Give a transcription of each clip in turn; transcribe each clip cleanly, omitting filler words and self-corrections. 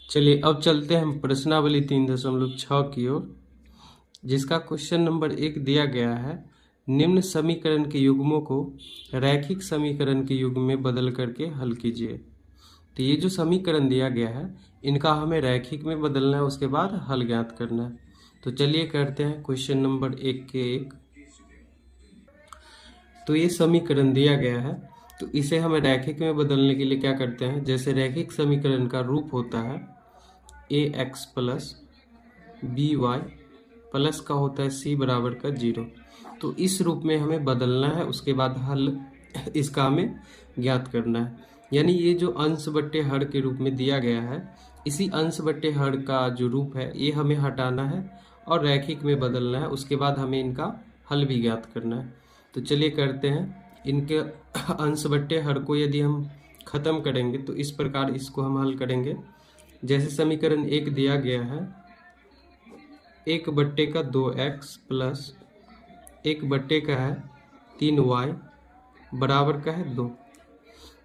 चलिए अब चलते हैं हम प्रश्नावली 3.6 की ओर, जिसका क्वेश्चन नंबर 1 दिया गया है। निम्न समीकरण के युग्मों को रैखिक समीकरण के युग्म में बदल करके हल कीजिए। तो ये जो समीकरण दिया गया है इनका हमें रैखिक में बदलना है, उसके बाद हल ज्ञात करना है। तो चलिए करते हैं क्वेश्चन नंबर 1 के 1। तो ये समीकरण दिया गया है, तो इसे हमें रैखिक में बदलने के लिए क्या करते हैं, जैसे रैखिक समीकरण का रूप होता है ax plus B Y plus का होता है c बराबर का 0। तो इस रूप में हमें बदलना है, उसके बाद हल इसका हमें ज्ञात करना है। यानी ये जो अंश बट्टे हर के रूप में दिया गया है, इसी अंश बट्टे हर का जो रूप है ये हमें हटाना है और रैखिक में बदलना है, उसके बाद हमें इनका हल भी ज्ञात करना है। तो चलिए करते हैं। इनके अंश बट्टे हर को यदि हम खत्म करेंगे तो इस प्रकार इसको हम हल करेंगे। जैसे समीकरण 1 दिया गया है 1/2x प्लस 1/का है 3y बराबर का है 2।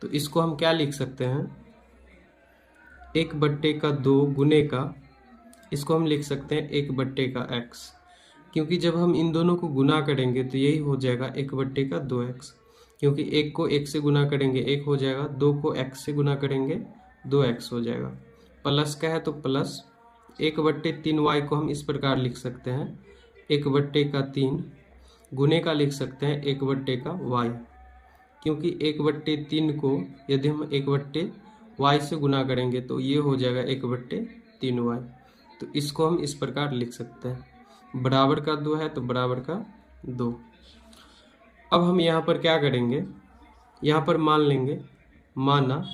तो इसको हम क्या लिख सकते हैं, 1/2 गुने का, इसको हम लिख सकते हैं 1/x, क्योंकि जब हम इन दोनों को गुना करेंगे तो यही हो जाएगा 1/2x, क्योंकि 1 को 1 से गुना करेंगे 1 हो जाएगा, 2 को x से गुना करेंगे 2x हो जाएगा, प्लस का है तो प्लस 1/3y को हम इस प्रकार लिख सकते हैं 1/3 गुने का लिख सकते हैं 1/y, क्योंकि 1/3 को यदि हम 1/y से गुना करेंगे तो ये हो जाएगा 1/3y। तो इसको हम इस प्रकार लिख सकते हैं, बराबर का 2 है तो बराबर का 2। अब हम यहाँ पर क्या करेंगे, यहाँ पर मान लेंगे, माना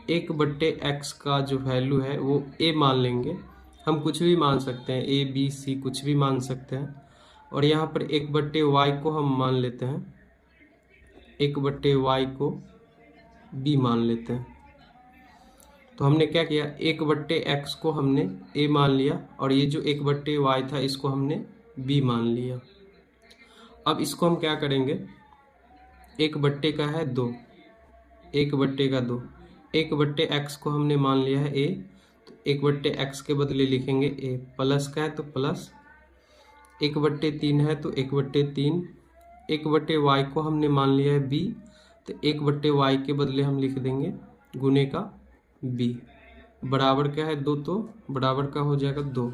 1/x का जो वैल्यू है वो a मान लेंगे। हम कुछ भी मान सकते हैं, a b c कुछ भी मान सकते हैं। और यहाँ पर 1/y को हम मान लेते हैं, 1/y को b मान लेते हैं। तो हमने क्या किया, 1/x को हमने a मान लिया और ये जो 1/y था इसको हमने b मान लिया। अब इसको हम क्या करेंगे, 1/का है 2, 1/का 2, 1/x को हमने मान लिया है a, तो 1/x के बदले लिखेंगे a, प्लस का है तो प्लस, 1/3 है तो 1/3, 1/y को हमने मान लिया है b, तो 1/y के बदले हम लिख देंगे गुने का b, बराबर क्या है 2, तो बराबर का हो जाएगा 2।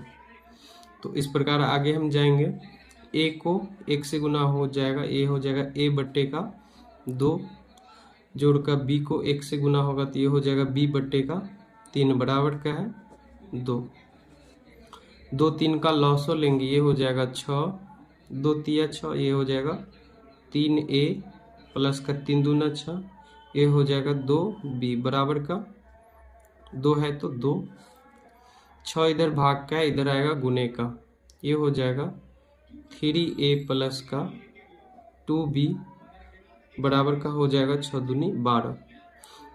तो इस प्रकार आगे हम जाएंगे, a को 1 से गुना हो जाएगा, a हो जाएगा a/का 2, जोड़ का b को 1 से गुना होगा तो ये हो जाएगा b/का 3 बराबर का है 2। 2 3 का लॉसो लेंगे, ये हो जाएगा 6, 2 3 6, ये हो जाएगा 3a प्लस का 3 दूना 6, ये हो जाएगा 2b बराबर का 2 है तो 2, 6 इधर भाग का है, इधर आएगा गुने का, ये हो जाएगा 3a प्लस का 2b बराबर का हो जाएगा 6 दूनी 12।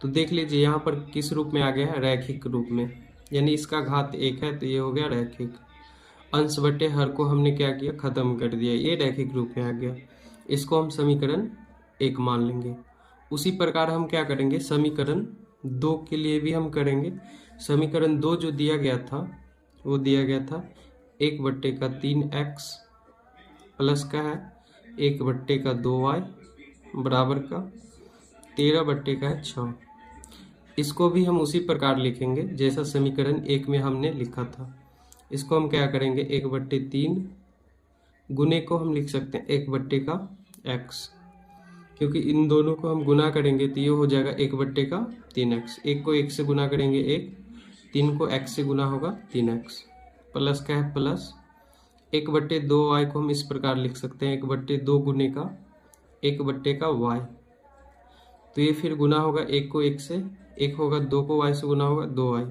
तो देख लीजिए यहाँ पर किस रूप में आ गया है, रैखिक रूप में, यानी इसका घात 1 है तो ये हो गया रैखिक। अंश बटे हर को हमने क्या किया, खत्म कर दिया, ये रैखिक रूप में आ गया। इसको हम समीकरण 1 मान लेंगे। उसी प्रकार हम क्या करेंगे, समीकरण 2 के लिए भी हम करेंगे। समीकरण 2 जो दिया गया था वो दिया गया था 1/का 3x प्लस का है 1/का 2y बराबर का 13/का है 6। इसको भी हम उसी प्रकार लिखेंगे जैसा समीकरण 1 में हमने लिखा था। इसको हम क्या करेंगे, 1/3 गुने को हम लिख सकते हैं 1/का x, क्योंकि इन दोनों को हम गुना करेंगे तो ये हो जाएगा 1/का 3x, 1 को 1 से गुना करेंगे 1, 3 को x से गुना होगा 3x, प्लस का है प्लस 1/2y को हम इस प्रकार लिख सकते हैं 1/2 गुने का 1/का y, तो ये फिर गुना होगा 1 को 1 से, 1 होगा 2 को y से गुना होगा 2y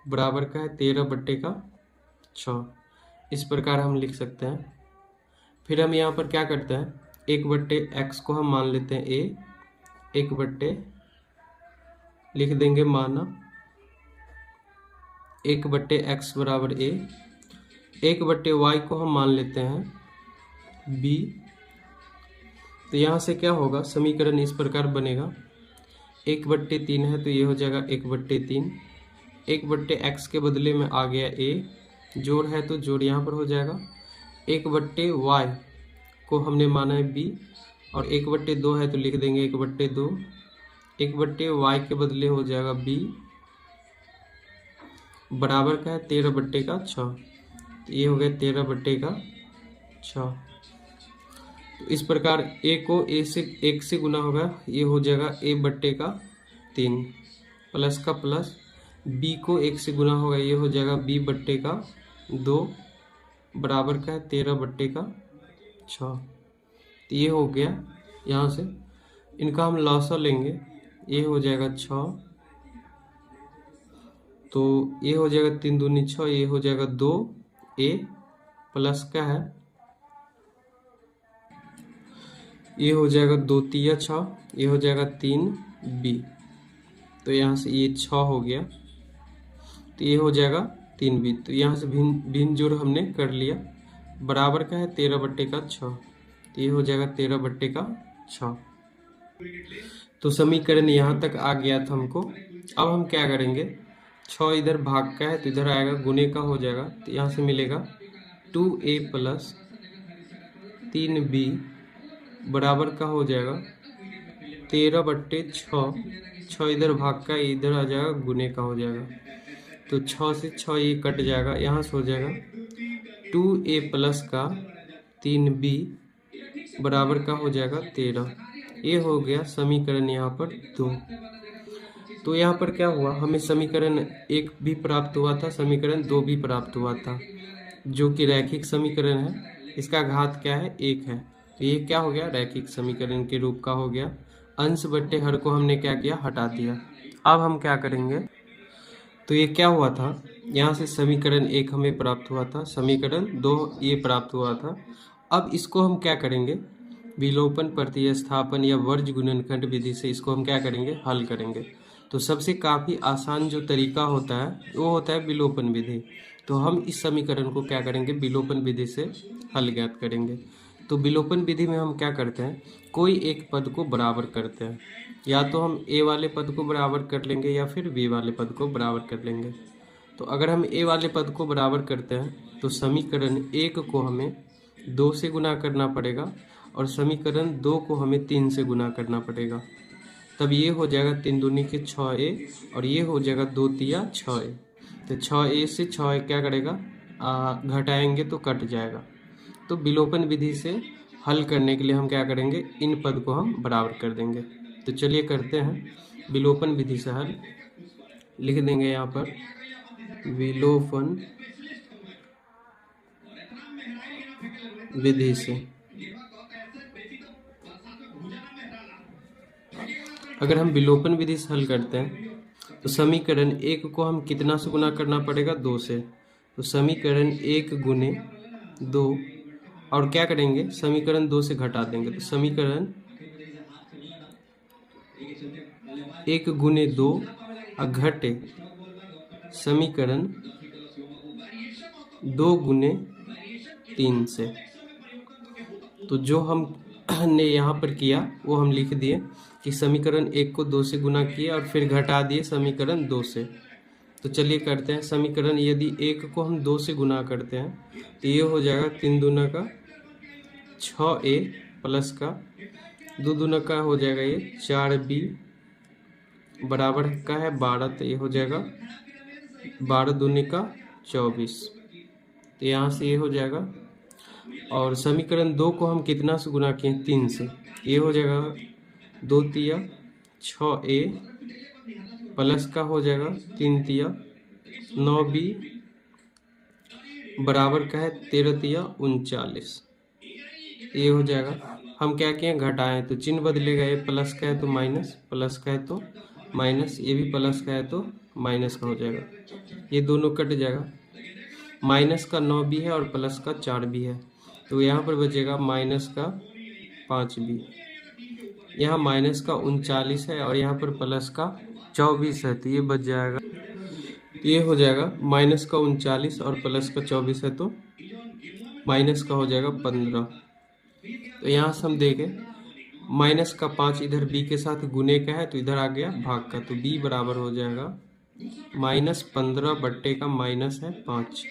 बराबर का है 13/का 6। इस प्रकार हम लिख सकते हैं। फिर हम यहाँ पर क्या करते हैं, 1/x को हम मान लेते हैं a, 1/ लिख देंगे, माना 1/x बराबर a, 1/y को हम मान लेते हैं b। तो यहाँ से क्या होगा, समीकरण इस प्रकार बनेगा 1/3 है तो ये हो जाएगा 1/3। 1/x के बदले में आ गया a, जोड़ है तो जोड़ यहाँ पर हो जाएगा। 1/y को हमने माना है b, और 1/2 है तो लिख देंगे 1/2। 1/y के बदले हो जाएगा b, बराबर का है 13/6। तो ये हो गया 13/6। तो इस प्रकार a को 1 से गुना होगा, ये हो जाएगा a/3 प्लस का प्लस। b को 1 से गुना होगा, ये हो जाएगा b/2 बराबर का है 13/6। तो ये हो गया। यहाँ से इनका हम लॉसा लेंगे, ये हो जाएगा 6, तो ये हो जाएगा 3 दूनी 6, ये हो जाएगा 2a प्लस का है, ये हो जाएगा 2 तिया 6, ये हो जाएगा 3b। तो यहाँ से ये 6 हो गया, तो ये हो जाएगा 3b। तो यहाँ से भिन्न जोड़ हमने कर लिया, बराबर का है 13/6। तो ये हो जाएगा 13/6। तो समीकरण यहाँ तक आ गया था हमको। अब हम क्या करेंगे, 6 इधर भाग का है तो इधर आएगा, गुने का हो जाएगा। तो यहाँ से मिलेगा 2a प्लस 3b बराबर का हो जाएगा 13/6। 6 इधर भाग का, इधर आ जाएगा, गुने का हो जाएगा। तो 6 से 6 ये कट जाएगा, यहाँ से हो जाएगा 2a प्लस का 3b बराबर का हो जाएगा 13। ये हो गया समीकरण यहाँ पर 2। तो यहाँ पर क्या हुआ, हमें समीकरण 1 भी प्राप्त हुआ था, समीकरण 2 भी प्राप्त हुआ था, जो कि रैखिक समीकरण है। इसका घात क्या है, 1 है। तो ये क्या हो गया, रैखिक समीकरण के रूप का हो गया। अंश बट्टे हर को हमने क्या किया, हटा दिया। अब हम क्या करेंगे, तो ये क्या हुआ था, यहाँ से समीकरण 1 हमें प्राप्त हुआ था, समीकरण 2 ये प्राप्त हुआ था। अब इसको हम क्या करेंगे, विलोपन प्रतिस्थापन या वर्ज गुणनखंड विधि से इसको हम क्या करेंगे, हल करेंगे। तो सबसे काफ़ी आसान जो तरीका होता है वो होता है विलोपन विधि। तो हम इस समीकरण को क्या करेंगे, विलोपन विधि से हल ज्ञात करेंगे। तो विलोपन विधि में हम क्या करते हैं, कोई एक पद को बराबर करते हैं, या तो हम a वाले पद को बराबर कर लेंगे या फिर b वाले पद को बराबर कर लेंगे। तो अगर हम a वाले पद को बराबर करते हैं तो समीकरण 1 को हमें 2 से गुना करना पड़ेगा, और समीकरण 2 को हमें 3 से गुना करना पड़ेगा। तब ये हो जाएगा 3 दूनी के 6a, और ये हो जाएगा 2 तिया 6a। तो 6a से 6a क्या करेगा, घटाएंगे तो कट जाएगा। तो विलोपन विधि से हल करने के लिए हम क्या करेंगे, इन पद को हम बराबर कर देंगे। तो चलिए करते हैं विलोपन विधि से हल। लिख देंगे यहाँ पर विलोपन विधि से। अगर हम विलोपन विधि से हल करते हैं तो समीकरण 1 को हम कितना से गुना करना पड़ेगा, 2 से। तो समीकरण 1 गुने 2, और क्या करेंगे, समीकरण 2 से घटा देंगे। तो समीकरण 1 गुने 2 घटे समीकरण 2 गुने 3 से। तो जो हमने यहाँ पर किया वो हम लिख दिए कि समीकरण 1 को 2 से गुना किए और फिर घटा दिए समीकरण 2 से। तो चलिए करते हैं, समीकरण यदि 1 को हम 2 से गुना करते हैं तो ये हो जाएगा 3 दूना का 6a प्लस का 2 दूना का हो जाएगा ये 4b बराबर का है 12। तो ये हो जाएगा 12 दूनी का 24। तो यहाँ से ये हो जाएगा, और समीकरण 2 को हम कितना से गुना किए, 3 से। ये हो जाएगा 2 तिया 6a प्लस का हो जाएगा 3 तिया 9b बराबर का है 13 तिया 39। ये हो जाएगा, हम क्या किए, घटाएं तो चिन्ह बदलेगा, ये प्लस का है तो माइनस, प्लस का है तो माइनस, ये भी प्लस का है तो माइनस का हो जाएगा, ये दोनों कट जाएगा। माइनस का 9 भी है और प्लस का 4 भी है, तो यहाँ पर बचेगा माइनस का 5 भी। यहाँ माइनस का 39 है और यहाँ पर प्लस का 24 है, तो ये बच जाएगा, ये हो जाएगा माइनस का 39 और प्लस का 24 है तो माइनस का हो जाएगा 15। तो यहाँ से हम देखें माइनस का 5 इधर b के साथ गुने का है तो इधर आ गया भाग का, तो b बराबर हो जाएगा -15 बट्टे का माइनस है 5,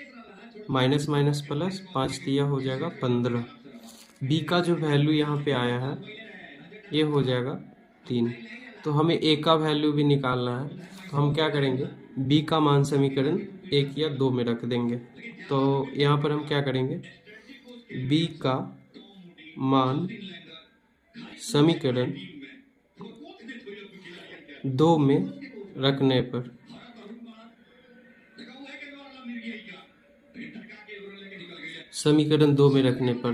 माइनस माइनस प्लस 5 दिया हो जाएगा 15। b का जो वैल्यू यहाँ पे आया है ये हो जाएगा 3। तो हमें a का वैल्यू भी निकालना है, तो हम क्या करेंगे, b का मान समीकरण 1 या 2 में रख देंगे। तो यहाँ पर हम क्या करेंगे, b का मान समीकरण 2 में रखने पर समीकरण 2 में रखने पर,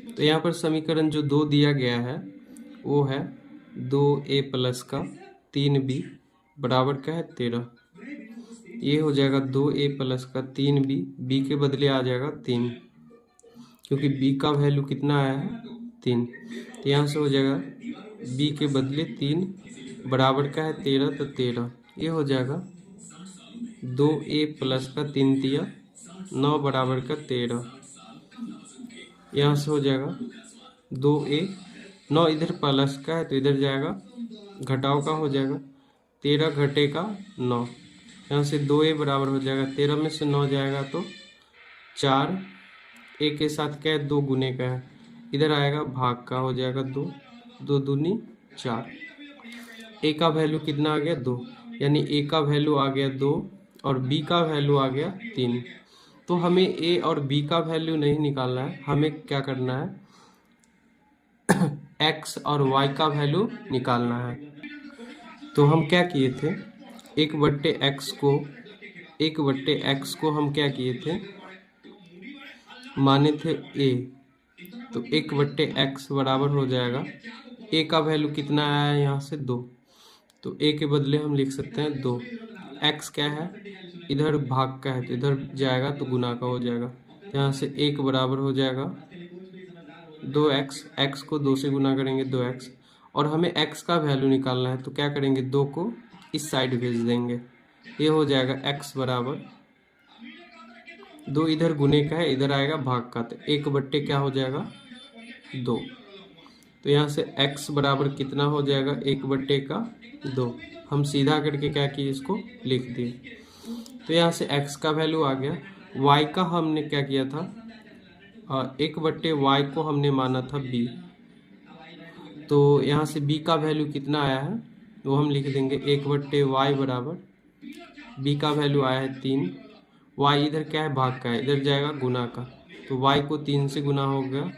तो यहाँ पर समीकरण जो 2 दिया गया है वो है 2a प्लस का 3b बराबर का है 13। ये हो जाएगा 2a प्लस का 3b, b के बदले आ जाएगा 3, क्योंकि b का वैल्यू कितना आया है 3। तो यहाँ से हो जाएगा b के बदले 3 बराबर का है 13, तो 13 ये हो जाएगा 2a प्लस का 3 दिया 9 बराबर का 13। यहाँ से हो जाएगा 2a, 9 इधर प्लस का है तो इधर जाएगा घटाव का हो जाएगा, 13 घटेगा 9, यहाँ से 2a बराबर हो जाएगा 13 में से 9 जाएगा तो 4, a के साथ क्या है 2 गुने का है, इधर आएगा भाग का हो जाएगा 2, 2 दूनी 4। a का वैल्यू कितना आ गया 2, यानी a का वैल्यू आ गया 2 और b का वैल्यू आ गया 3। तो हमें a और b का वैल्यू नहीं निकालना है, हमें क्या करना है x और y का वैल्यू निकालना है। तो हम क्या किए थे, 1/x को हम क्या किए थे, माने थे a, तो 1/x बराबर हो जाएगा, a का वैल्यू कितना आया है यहाँ से 2, तो a के बदले हम लिख सकते हैं 2, x क्या है इधर भाग का है तो इधर जाएगा तो गुना का हो जाएगा, यहाँ से 1 बराबर हो जाएगा 2x, x को 2 से गुना करेंगे 2x, और हमें x का वैल्यू निकालना है तो क्या करेंगे 2 को इस साइड भेज देंगे, ये हो जाएगा x बराबर 2 इधर गुने का है इधर आएगा भाग का, तो 1/, क्या हो जाएगा 2। तो यहाँ से x बराबर कितना हो जाएगा 1/2। हम सीधा करके क्या किए इसको लिख दिए, तो यहाँ से x का वैल्यू आ गया। y का हमने क्या किया था, 1/y को हमने माना था b, तो यहाँ से b का वैल्यू कितना आया है वो हम लिख देंगे 1/y बराबर, b का वैल्यू आया है 3, y इधर क्या है भाग का है इधर जाएगा गुना का, तो y को 3 से गुना हो गया,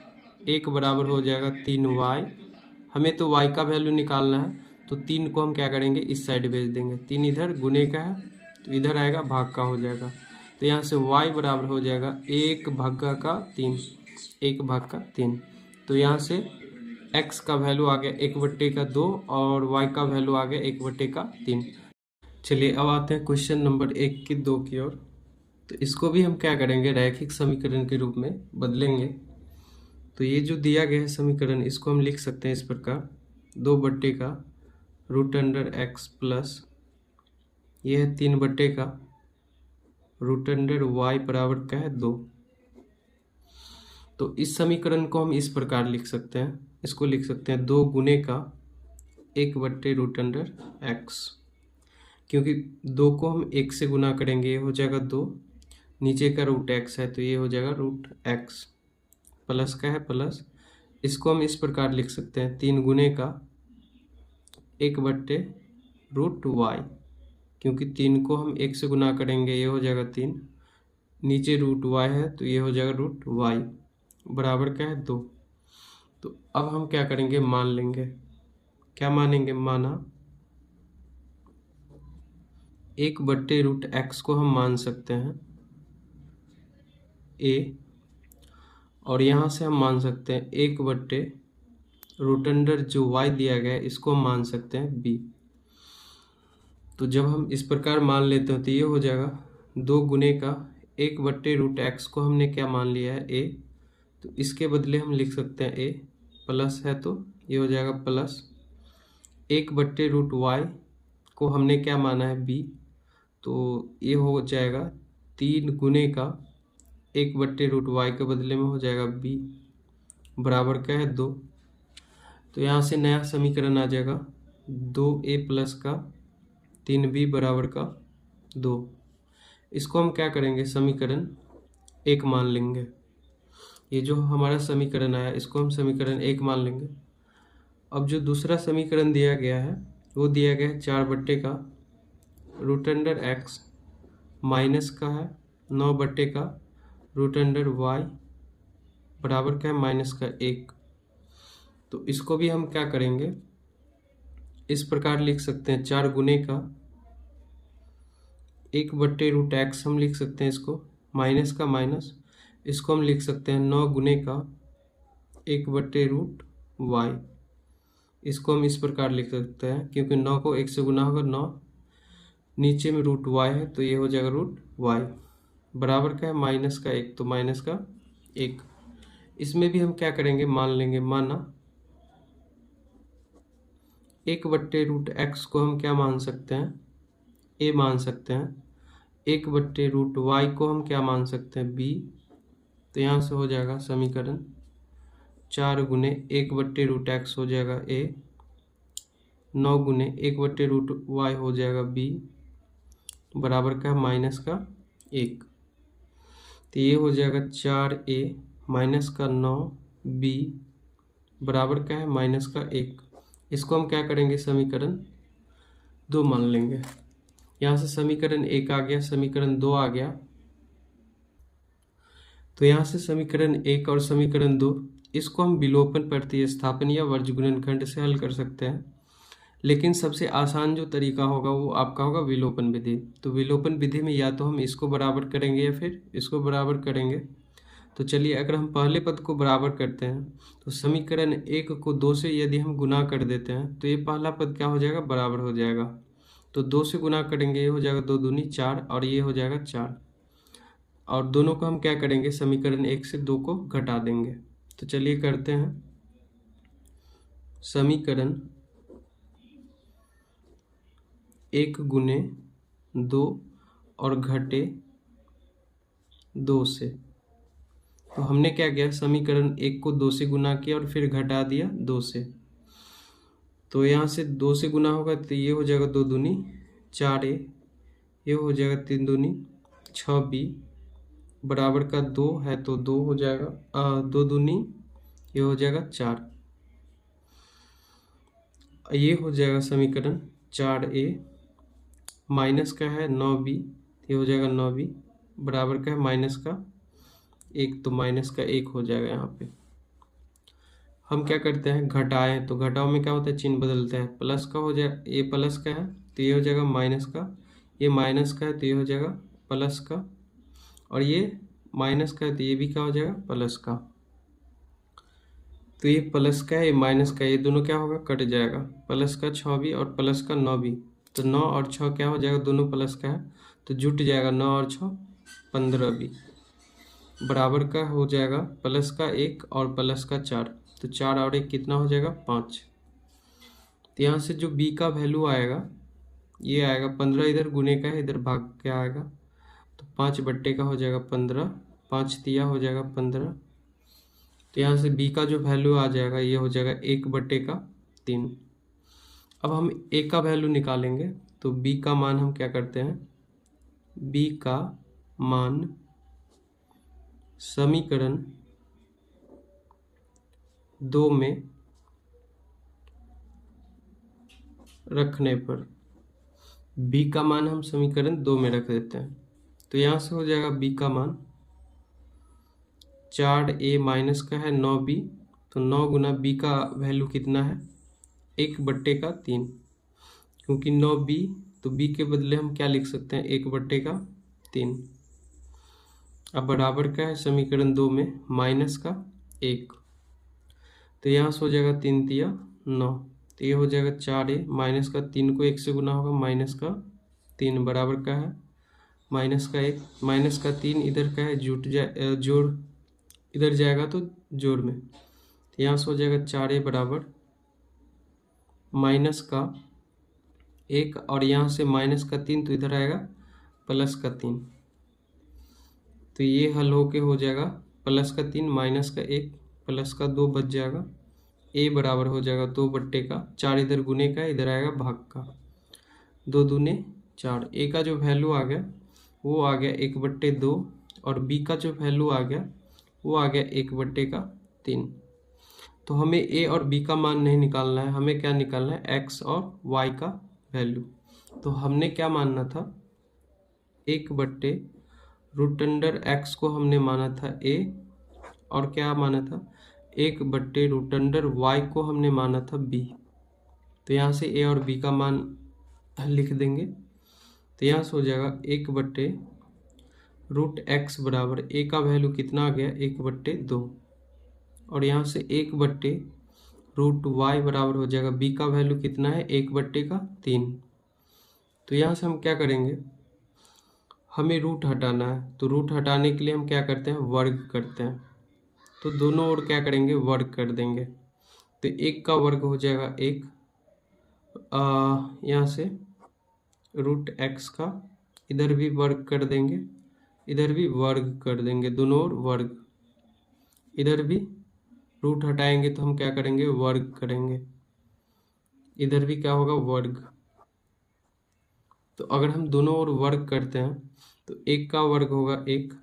1 बराबर हो जाएगा 3y। हमें तो y का वैल्यू निकालना है तो 3 को हम क्या करेंगे इस साइड भेज देंगे, 3 इधर गुने का है तो इधर आएगा भाग का हो जाएगा, तो यहाँ से y बराबर हो जाएगा 1 भागा का 3, 1 भाग का 3। तो यहाँ से x का वैल्यू आ गया 1/2 और y का वैल्यू आ गया 1/3। चलिए अब आते हैं क्वेश्चन नंबर 1 की 2 की ओर। तो इसको भी हम क्या करेंगे रैखिक समीकरण के रूप में बदलेंगे। तो ये जो दिया गया है समीकरण इसको हम लिख सकते हैं इस प्रकार, 2/√x प्लस ये है 3/√y बराबर का है 2। तो इस समीकरण को हम इस प्रकार लिख सकते हैं, इसको लिख सकते हैं 2 गुने का 1/√x, क्योंकि 2 को हम 1 से गुना करेंगे ये हो जाएगा 2, नीचे का √x है तो ये हो जाएगा √x, प्लस का है प्लस, इसको हम इस प्रकार लिख सकते हैं 3 गुने का 1/√y, क्योंकि 3 को हम 1 से गुना करेंगे ये हो जाएगा 3, नीचे √y है तो ये हो जाएगा √y बराबर का है 2। तो अब हम क्या करेंगे मान लेंगे, क्या मानेंगे, माना 1/√x को हम मान सकते हैं a, और यहाँ से हम मान सकते हैं 1/√, जो y दिया गया है इसको हम मान सकते हैं b। तो जब हम इस प्रकार मान लेते हैं तो ये हो जाएगा 2 गुने का 1/√x को हमने क्या मान लिया है a, तो इसके बदले हम लिख सकते हैं a, प्लस है तो ये हो जाएगा प्लस 1/√y को हमने क्या माना है b, तो ये हो जाएगा 3 गुने का 1/√y के बदले में हो जाएगा b बराबर क्या है 2। तो यहाँ से नया समीकरण आ जाएगा 2a प्लस का 3b बराबर का 2। इसको हम क्या करेंगे, समीकरण 1 मान लेंगे। ये जो हमारा समीकरण आया इसको हम समीकरण 1 मान लेंगे। अब जो दूसरा समीकरण दिया गया है वो दिया गया है 4 का रूट अंडर एक्स माइनस का है 9 का रूट अंडर वाई बराबर का है माइनस का 1। तो इसको भी हम क्या करेंगे, इस प्रकार लिख सकते हैं 4 गुने का 1/रूट एक्स हम लिख सकते हैं इसको, माइनस का माइनस, इसको हम लिख सकते हैं 9 गुने का 1/रूट वाई। इसको हम इस प्रकार लिख सकते हैं क्योंकि 9 को 1 से गुना होगा 9, नीचे में रूट वाई है तो ये हो जाएगा रूट वाई बराबर का है माइनस का 1, तो माइनस का 1। इसमें भी हम क्या करेंगे, मान लेंगे, माना 1/रूट एक्स को हम क्या मान सकते हैं, ए मान सकते हैं। 1/रूट वाई को हम क्या मान सकते हैं, बी। तो यहाँ से हो जाएगा समीकरण 4 गुने 1/रूट एक्स हो जाएगा ए, 9 गुने 1/रूट वाई हो जाएगा बी बराबर का माइनस का 1। तो ये हो जाएगा 4a माइनस का 9b बराबर का है माइनस का 1। इसको हम क्या करेंगे, समीकरण 2 मान लेंगे। यहाँ से समीकरण 1 आ गया, समीकरण 2 आ गया। तो यहाँ से समीकरण 1 और समीकरण 2 इसको हम विलोपन प्रतिस्थापन या वर्ग गुणनखंड से हल कर सकते हैं, लेकिन सबसे आसान जो तरीका होगा वो आपका होगा विलोपन विधि। तो विलोपन विधि में या तो हम इसको बराबर करेंगे या फिर इसको बराबर करेंगे। तो चलिए, अगर हम पहले पद को बराबर करते हैं तो समीकरण 1 को 2 से यदि हम गुना कर देते हैं तो ये पहला पद क्या हो जाएगा, बराबर हो जाएगा। तो 2 से गुना करेंगे, ये हो जाएगा 2 दूनी 4 और ये हो जाएगा 4। और दोनों को हम क्या करेंगे, समीकरण 1 से 2 को घटा देंगे। तो चलिए करते हैं, समीकरण 1 गुने 2 और घटे 2 से। तो हमने क्या किया, समीकरण 1 को 2 से गुना किया और फिर घटा दिया 2 से। तो यहाँ से 2 से गुना होगा तो ये हो जाएगा 2 दूनी 4a, ये हो जाएगा 3 दूनी 6b बराबर का 2 है तो 2 हो जाएगा 2 दूनी, ये हो जाएगा 4। ये हो जाएगा समीकरण 4a माइनस का है 9b, ये हो जाएगा 9b बराबर का है माइनस का 1, तो माइनस का 1 हो जाएगा। यहाँ पे हम क्या करते हैं, घटाएं, तो घटाओ में क्या होता है, चिन्ह बदलते हैं। प्लस का हो जाए, ये प्लस का है तो ये हो जाएगा माइनस का, ये माइनस का है तो ये हो जाएगा प्लस का, और ये माइनस का है तो ये भी क्या हो जाएगा, प्लस का। तो ये प्लस का है, ये माइनस का, ये दोनों क्या होगा, कट जाएगा। प्लस का 6b और प्लस का 9b, तो 9 और 6 क्या हो जाएगा, दोनों प्लस का है तो जुट जाएगा 9 और 6 15b बराबर का हो जाएगा प्लस का 1 और प्लस का 4, तो 4 और 1 कितना हो जाएगा, 5। तो यहाँ से जो b का वैल्यू आएगा ये आएगा 15, इधर गुने का है इधर भाग क्या आएगा, तो 5 का हो जाएगा 15, 5 तिया हो जाएगा 15। तो यहाँ से b का जो वैल्यू आ जाएगा ये हो जाएगा 1/3। अब हम a का वैल्यू निकालेंगे, तो b का मान हम क्या करते हैं, b का मान समीकरण 2 में रखने पर, b का मान हम समीकरण 2 में रख देते हैं। तो यहाँ से हो जाएगा b का मान 4a माइनस का है 9b, तो 9 गुना b का वैल्यू कितना है, 1/3, क्योंकि 9b तो b के बदले हम क्या लिख सकते हैं, 1/3। अब बराबर का है समीकरण 2 में माइनस का 1, तो यहाँ से हो जाएगा 3 तिया 9, तो ये हो जाएगा 4a माइनस का 3 को 1 से गुना होगा माइनस का 3 बराबर का है माइनस का 1, माइनस का 3 इधर का है जुट जाए, जोड़ इधर जाएगा तो जोड़ में, तो यहाँ से हो जाएगा 4a बराबर माइनस का 1 और यहाँ से माइनस का 3 तो इधर आएगा प्लस का 3, तो ये हल होके हो जाएगा प्लस का 3 माइनस का 1 प्लस का 2 बच जाएगा ए बराबर हो जाएगा 2/का 4, इधर गुने का, इधर आएगा भाग का, 2 दूने 4। ए का जो वैल्यू आ गया वो आ गया 1/2 और बी का जो वैल्यू आ गया वो आ गया 1/3। तो हमें ए और बी का मान नहीं निकालना है, हमें क्या निकालना है, एक्स और वाई का वैल्यू। तो हमने क्या मानना था, 1/√x को हमने माना था ए, और क्या माना था, 1/√y को हमने माना था बी। तो यहाँ से ए और बी का मान लिख देंगे। तो यहाँ से हो जाएगा 1/√x बराबर, ए का वैल्यू कितना आ गया 1/2, और यहाँ से 1/√y बराबर हो जाएगा, बी का वैल्यू कितना है 1/3। तो यहाँ से हम क्या करेंगे, हमें रूट हटाना है, तो रूट हटाने के लिए हम क्या करते हैं, वर्ग करते हैं। तो दोनों ओर क्या करेंगे, वर्ग कर देंगे। तो 1 का वर्ग हो जाएगा 1, यहाँ से √x का, इधर भी वर्ग कर देंगे, इधर भी वर्ग कर देंगे, दोनों ओर वर्ग। इधर भी रूट हटाएंगे तो हम क्या करेंगे, वर्ग करेंगे, इधर भी क्या होगा, वर्ग। तो अगर हम दोनों ओर वर्ग करते हैं तो 1 का वर्ग होगा 1,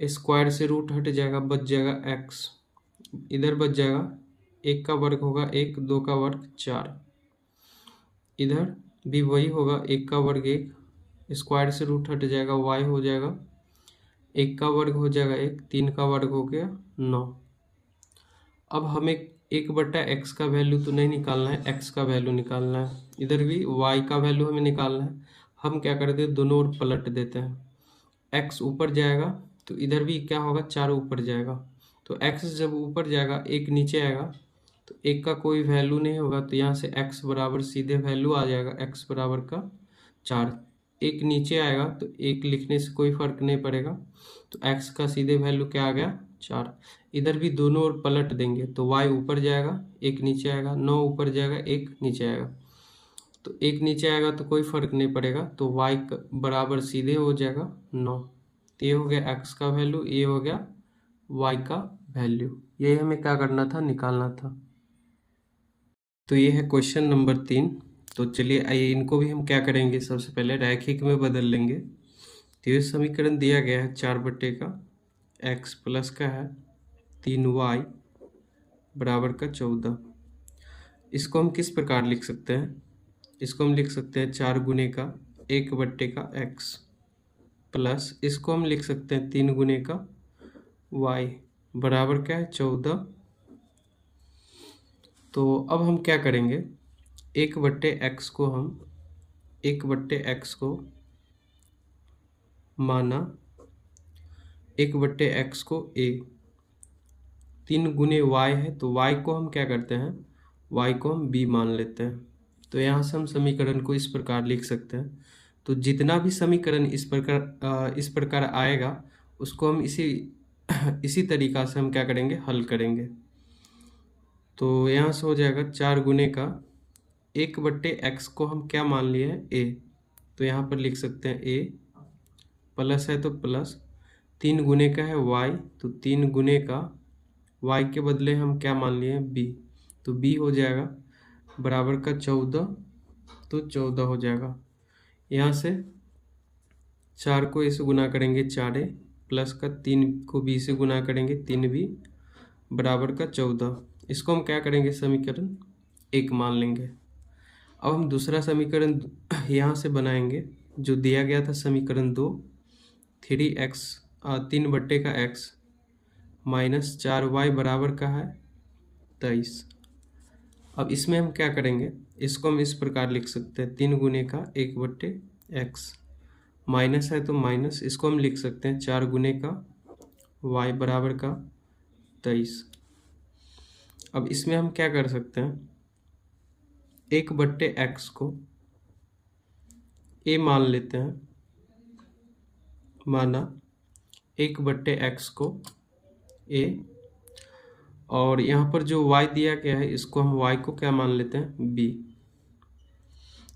स्क्वायर से रूट हट जाएगा, बच जाएगा x, इधर बच जाएगा 1 का वर्ग होगा 1, 2 का वर्ग 4, इधर भी वही होगा 1 का वर्ग 1, स्क्वायर से रूट हट जाएगा, y हो जाएगा 1 का वर्ग हो जाएगा 1, 3 का वर्ग हो गया 9। अब हमें 1/x का वैल्यू तो नहीं निकालना है, x का वैल्यू निकालना है, इधर भी y का वैल्यू हमें निकालना है। हम क्या करते हैं, दोनों ओर पलट देते हैं, x ऊपर जाएगा तो इधर भी क्या होगा, 4 ऊपर जाएगा। तो x जब ऊपर जाएगा 1 नीचे आएगा, तो 1 का कोई वैल्यू नहीं होगा, तो यहाँ से x बराबर सीधे वैल्यू आ जाएगा, x बराबर का 4। 1 नीचे आएगा तो 1 लिखने से कोई फर्क नहीं पड़ेगा, तो x का सीधे वैल्यू क्या आ गया, 4। इधर भी दोनों ओर पलट देंगे, तो y ऊपर जाएगा 1 नीचे आएगा, 9 ऊपर जाएगा 1 नीचे आएगा, तो 1 नीचे आएगा तो कोई फर्क नहीं पड़ेगा, तो y बराबर सीधे हो जाएगा 9। तो ये हो गया x का वैल्यू, ये हो गया y का वैल्यू। ये हमें क्या करना था, निकालना था। तो ये है क्वेश्चन नंबर 3। तो चलिए आइए इनको भी हम क्या करेंगे, सबसे पहले रैखिक में बदल लेंगे। तो ये समीकरण दिया गया है 4/का x प्लस का है 3y बराबर का 14। इसको हम किस प्रकार लिख सकते हैं, इसको हम लिख सकते हैं 4 गुने का 1/का x प्लस, इसको हम लिख सकते हैं 3 गुने का y बराबर क्या है 14। तो अब हम क्या करेंगे, 1/x को हम 1/x को माना 1/x को a, 3 गुने y है, तो y को हम क्या करते हैं, y को हम b मान लेते हैं। तो यहाँ से हम समीकरण को इस प्रकार लिख सकते हैं। तो जितना भी समीकरण इस प्रकार आएगा उसको हम इसी तरीका से हम क्या करेंगे, हल करेंगे। तो यहाँ से हो जाएगा 4 गुने का 1/x को हम क्या मान लिए हैं, a, तो यहाँ पर लिख सकते हैं a, प्लस है तो प्लस, 3 गुने का है y, तो 3 गुने का y के बदले हम क्या मान लिए हैं, b, तो b हो जाएगा बराबर का 14, तो 14 हो जाएगा। यहाँ से 4 को इसे गुना करेंगे 4a, प्लस का 3 को b से गुना करेंगे 3b बराबर का 14। इसको हम क्या करेंगे, समीकरण 1 मान लेंगे। अब हम दूसरा समीकरण यहाँ से बनाएंगे, जो दिया गया था समीकरण 2, 3/का x माइनस 4y बराबर का है 23। अब इसमें हम क्या करेंगे, इसको हम इस प्रकार लिख सकते हैं 3 गुने का 1/x, माइनस है तो माइनस, इसको हम लिख सकते हैं 4 गुने का y बराबर का 23। अब इसमें हम क्या कर सकते हैं, 1/x को a मान लेते हैं, माना 1/x को a, और यहाँ पर जो y दिया गया है इसको हम y को क्या मान लेते हैं, b।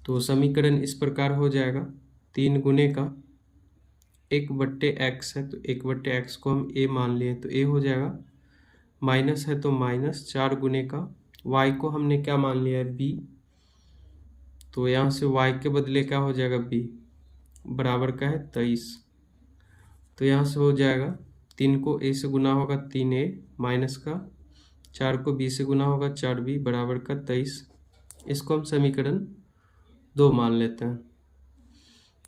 तो समीकरण इस प्रकार हो जाएगा, 3 गुने का 1/x है, तो 1/x को हम a मान लिए, तो a हो जाएगा माइनस है तो माइनस 4 गुने का y को हमने क्या मान लिया है b, तो यहाँ से y के बदले क्या हो जाएगा b बराबर का है 23। तो यहाँ से हो जाएगा 3 को a से गुना होगा 3a माइनस का 4 को b से गुना होगा 4b बराबर का 23। इसको हम समीकरण 2 मान लेते हैं।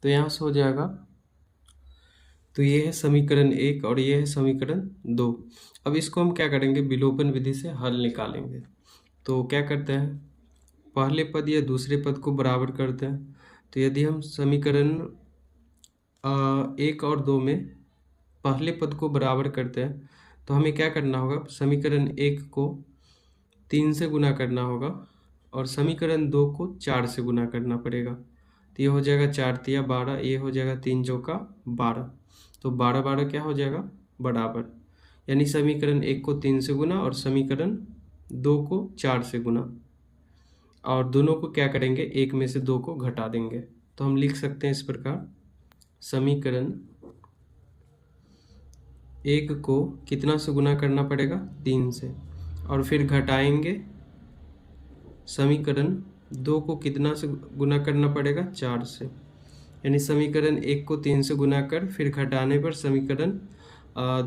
तो यहाँ से हो जाएगा, तो ये है समीकरण 1 और ये है समीकरण 2। अब इसको हम क्या करेंगे, विलोपन विधि से हल निकालेंगे। तो क्या करते हैं, पहले पद या दूसरे पद को बराबर करते हैं। तो यदि हम समीकरण 1 और 2 में पहले पद को बराबर करते हैं तो हमें क्या करना होगा, समीकरण 1 को 3 से गुना करना होगा और समीकरण 2 को 4 से गुना करना पड़ेगा। तो ये हो जाएगा 4 तिया 12, ये हो जाएगा 3 चौका 12, तो 12 12 क्या हो जाएगा बराबर, यानी समीकरण 1 को 3 से गुना और समीकरण 2 को 4 से गुना, और दोनों को क्या करेंगे, एक में से 2 को घटा देंगे। तो हम लिख सकते हैं इस प्रकार, समीकरण 1 को कितना से गुना करना पड़ेगा 3 से, और फिर घटाएंगे समीकरण 2 को कितना से गुना करना पड़ेगा 4 से, यानी समीकरण 1 को 3 से गुना कर फिर घटाने पर समीकरण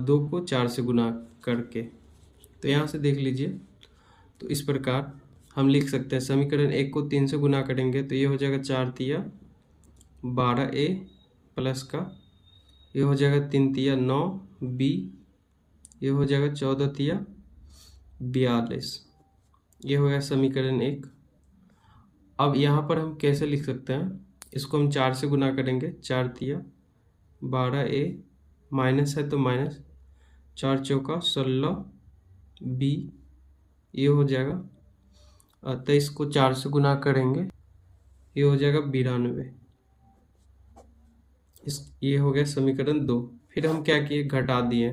2 को 4 से गुना करके। तो यहाँ से देख लीजिए, तो इस प्रकार हम लिख सकते हैं समीकरण 1 को 3 से गुना करेंगे तो ये हो जाएगा 4 तिया 12a प्लस का, ये हो जाएगा 3 तिया 9b, ये हो जाएगा 14 तिया 42, ये हो गया समीकरण 1। अब यहाँ पर हम कैसे लिख सकते हैं, इसको हम 4 से गुना करेंगे, 4 तिया 12a माइनस है तो माइनस 4 चौका 16b, ये हो जाएगा 23 को 4 से गुना करेंगे, ये हो जाएगा 92। ये हो गया समीकरण 2। फिर हम क्या किए, घटा दिए,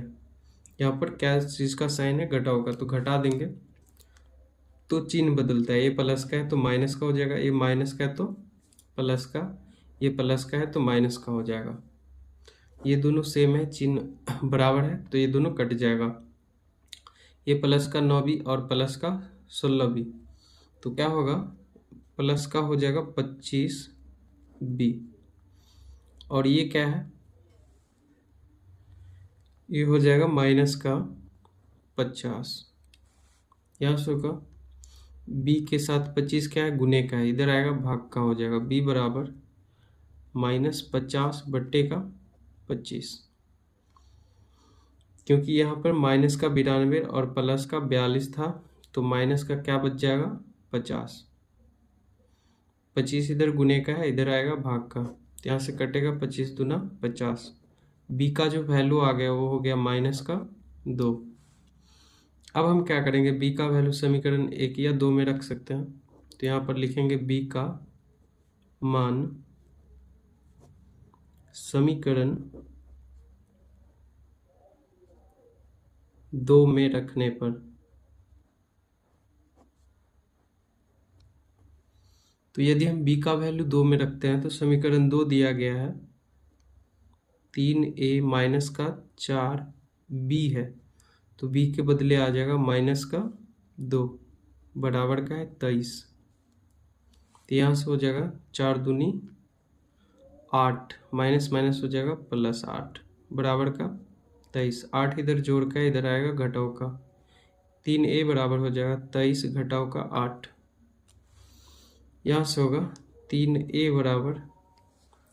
यहाँ पर क्या चीज़ का साइन है, घटा होगा तो घटा देंगे, तो चिन्ह बदलता है, ये प्लस का है तो माइनस का हो जाएगा, ये माइनस का है तो प्लस का, ये प्लस का है तो माइनस का हो जाएगा। ये दोनों सेम है, चिन्ह बराबर है तो ये दोनों कट जाएगा, ये प्लस का 9b और प्लस का 16b, तो क्या होगा, प्लस का हो जाएगा 25b, और ये क्या है, ये हो जाएगा माइनस का 50। यहाँ से होगा b के साथ 25 क्या है, गुने का है, इधर आएगा भाग का हो जाएगा, b बराबर -50 बट्टे का 25, क्योंकि यहाँ पर माइनस का 92 और प्लस का 42 था तो माइनस का क्या बच जाएगा 50, 25 इधर गुने का है, इधर आएगा भाग का, तो यहाँ से कटेगा 25 दूना 50, b का जो वैल्यू आ गया वो हो गया -2। अब हम क्या करेंगे, b का वैल्यू समीकरण 1 या 2 में रख सकते हैं, तो यहाँ पर लिखेंगे b का मान समीकरण 2 में रखने पर, तो यदि हम b का वैल्यू 2 में रखते हैं तो समीकरण 2 दिया गया है 3a माइनस का 4b है, तो b के बदले आ जाएगा -2 बराबर का है 23। तो यहाँ से हो जाएगा 4 दूनी 8, माइनस माइनस हो जाएगा +8 बराबर का 23। 8 इधर जोड़ का इधर आएगा घटाओ का, 3a बराबर हो जाएगा 23 घटाओ का 8, यहाँ से होगा 3a बराबर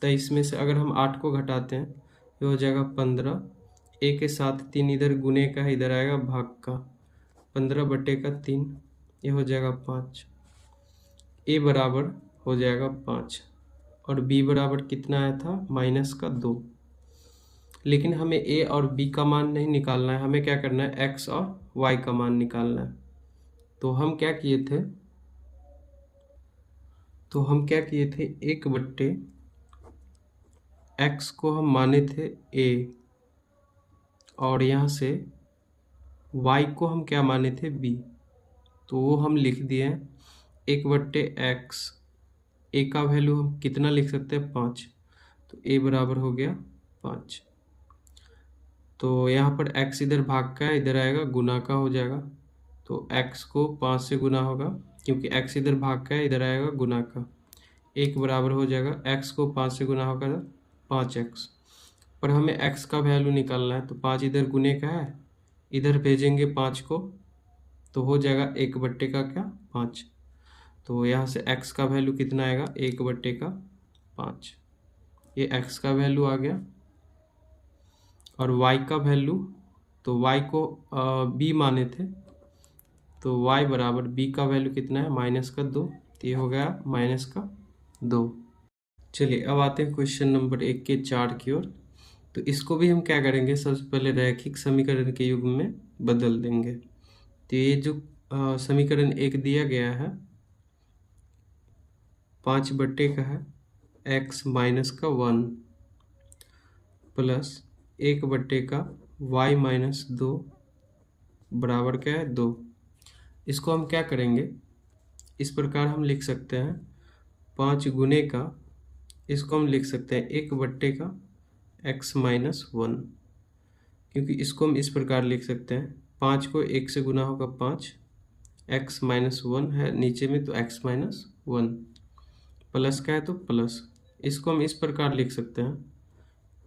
23 में से अगर हम 8 को घटाते हैं ये हो जाएगा 15, a के साथ 3 इधर गुने का है, इधर आएगा भाग का, 15 बटे का 3, ये हो जाएगा 5, a बराबर हो जाएगा 5 और b बराबर कितना आया था -2। लेकिन हमें a और b का मान नहीं निकालना है, हमें क्या करना है x और y का मान निकालना है। तो हम क्या किए थे, 1/x को हम माने थे a और यहाँ से y को हम क्या माने थे b, तो वो हम लिख दिए 1/x, a का वैल्यू हम कितना लिख सकते हैं 5, तो a बराबर हो गया 5। तो यहाँ पर x इधर भाग का है, इधर आएगा गुना का हो जाएगा। तो x को 5 से गुना होगा, क्योंकि x इधर भाग का है, इधर आएगा गुना का। 1 बराबर हो जाएगा, x को 5 से गुना होगा 5x। पर हमें x का वैल्यू निकालना है, तो 5 इधर गुने का है, इधर भेजेंगे 5 को, तो हो जाएगा 1 बट्टे का क्या 5। तो यहाँ से x का वैल्यू कितना आएगा 1 बट्टे का 5। ये x का वैल्यू आ गया। और y का वैल्यू, तो y को b माने थे, तो y बराबर b का वैल्यू कितना है -2। तो ये हो गया -2। चलिए अब आते हैं क्वेश्चन नंबर 1 के 4 की ओर। तो इसको भी हम क्या करेंगे, सबसे पहले रैखिक समीकरण के युग में बदल देंगे। तो ये जो समीकरण 1 दिया गया है 5 बट्टे का है x माइनस का 1 प्लस 1 बट्टे का y माइनस 2 बराबर क्या है 2। इसको हम क्या करेंगे, इस प्रकार हम लिख सकते हैं 5 गुने का, इसको हम लिख सकते हैं 1 बट्टे का x माइनस 1, क्योंकि इसको हम इस प्रकार लिख सकते हैं 5 को 1 से गुना होगा 5, x माइनस 1 है नीचे में, तो x माइनस 1 प्लस का है तो प्लस। इसको हम इस प्रकार लिख सकते हैं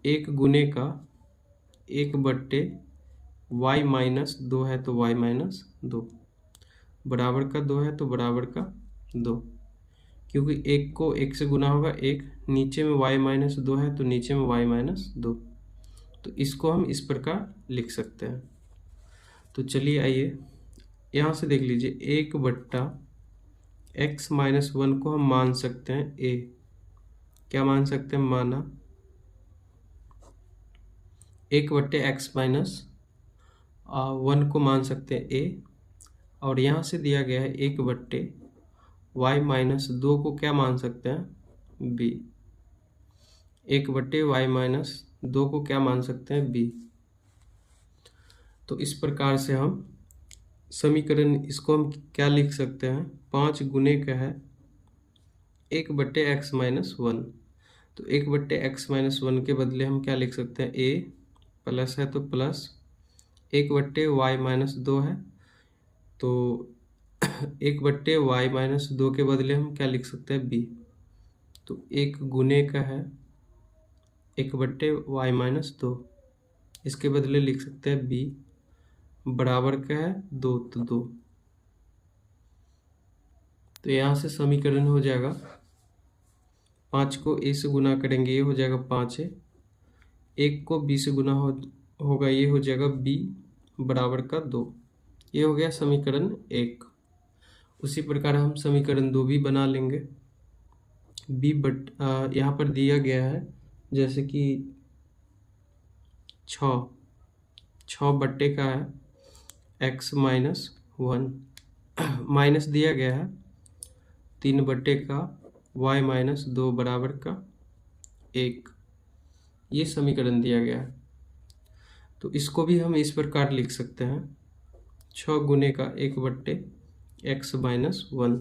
1 गुने का 1 बट्टे y माइनस 2 है तो y माइनस 2 बराबर का 2 है तो बराबर का 2, क्योंकि 1 को 1 से गुना होगा 1, नीचे में y माइनस 2 है तो नीचे में y माइनस 2। तो इसको हम इस प्रकार लिख सकते हैं। तो चलिए आइए यहाँ से देख लीजिए, 1 बट्टा x माइनस 1 को हम मान सकते हैं a। क्या मान सकते हैं, माना 1 बट्टे x माइनस 1 को मान सकते हैं a, और यहाँ से दिया गया है 1 बट्टे y माइनस 2 को क्या मान सकते हैं b। 1 बट्टे y माइनस 2 को क्या मान सकते हैं b। तो इस प्रकार से हम समीकरण, इसको हम क्या लिख सकते हैं, 5 गुने का है 1 बट्टे एक्स माइनस 1। तो 1 बट्टे एक्स माइनस 1 के बदले हम क्या लिख सकते हैं, a प्लस है तो प्लस, 1 बट्टे y माइनस 2 है, तो 1 बट्टे y माइनस 2 के बदले हम क्या लिख सकते हैं b। तो 1 गुने का है 1 बट्टे y माइनस 2, इसके बदले लिख सकते हैं b बराबर का है 2 तो 2। तो यहाँ से समीकरण हो जाएगा, 5 को a से गुना करेंगे ये हो जाएगा 5 है, 1 को b से गुना होगा ये हो जाएगा b बराबर का 2। ये हो गया समीकरण 1। उसी प्रकार हम समीकरण 2 भी बना लेंगे। b यहाँ पर दिया गया है जैसे कि 6 बट्टे का है x माइनस 1 माइनस दिया गया है 3 बट्टे का y माइनस 2 बराबर का 1। ये समीकरण दिया गया है। तो इसको भी हम इस प्रकार लिख सकते हैं 6 गुने का 1 बट्टे x माइनस 1,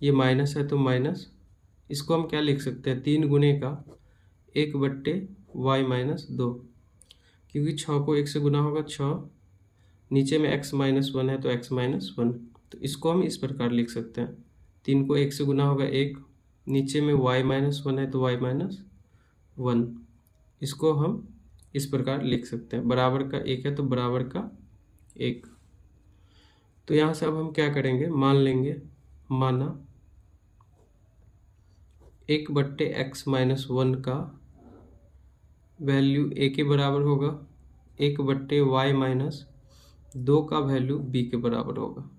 ये माइनस है तो माइनस, इसको हम क्या लिख सकते हैं 3 गुने का 1 बट्टे y माइनस 2, क्योंकि 6 को 1 से गुना होगा 6, नीचे में x माइनस 1 है तो x माइनस 1। तो इसको हम इस प्रकार लिख सकते हैं 3 को 1 से गुना होगा 1, नीचे में y माइनस 1 है तो y माइनस 1। इसको हम इस प्रकार लिख सकते हैं, बराबर का 1 है तो बराबर का 1। तो यहाँ से अब हम क्या करेंगे, मान लेंगे, माना 1 बट्टे एक्स माइनस 1 का वैल्यू a के बराबर होगा, 1 बट्टे y माइनस 2 का वैल्यू b के बराबर होगा।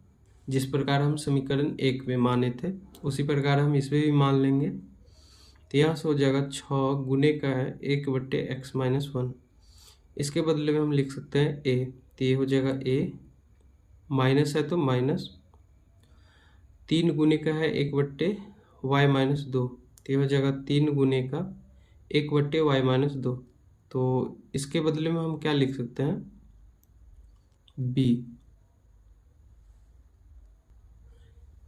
जिस प्रकार हम समीकरण 1 में माने थे उसी प्रकार हम इसमें भी मान लेंगे। तो यहाँ से हो जाएगा 6 गुने का है 1 बट्टे एक्स माइनस 1, इसके बदले में हम लिख सकते हैं a। तो ये हो जाएगा a, माइनस है तो माइनस, 3 गुने का है 1 बट्टे y माइनस 2, तो ये हो जाएगा 3 गुने का 1 बट्टे y माइनस 2। तो इसके बदले में हम क्या लिख सकते हैं b।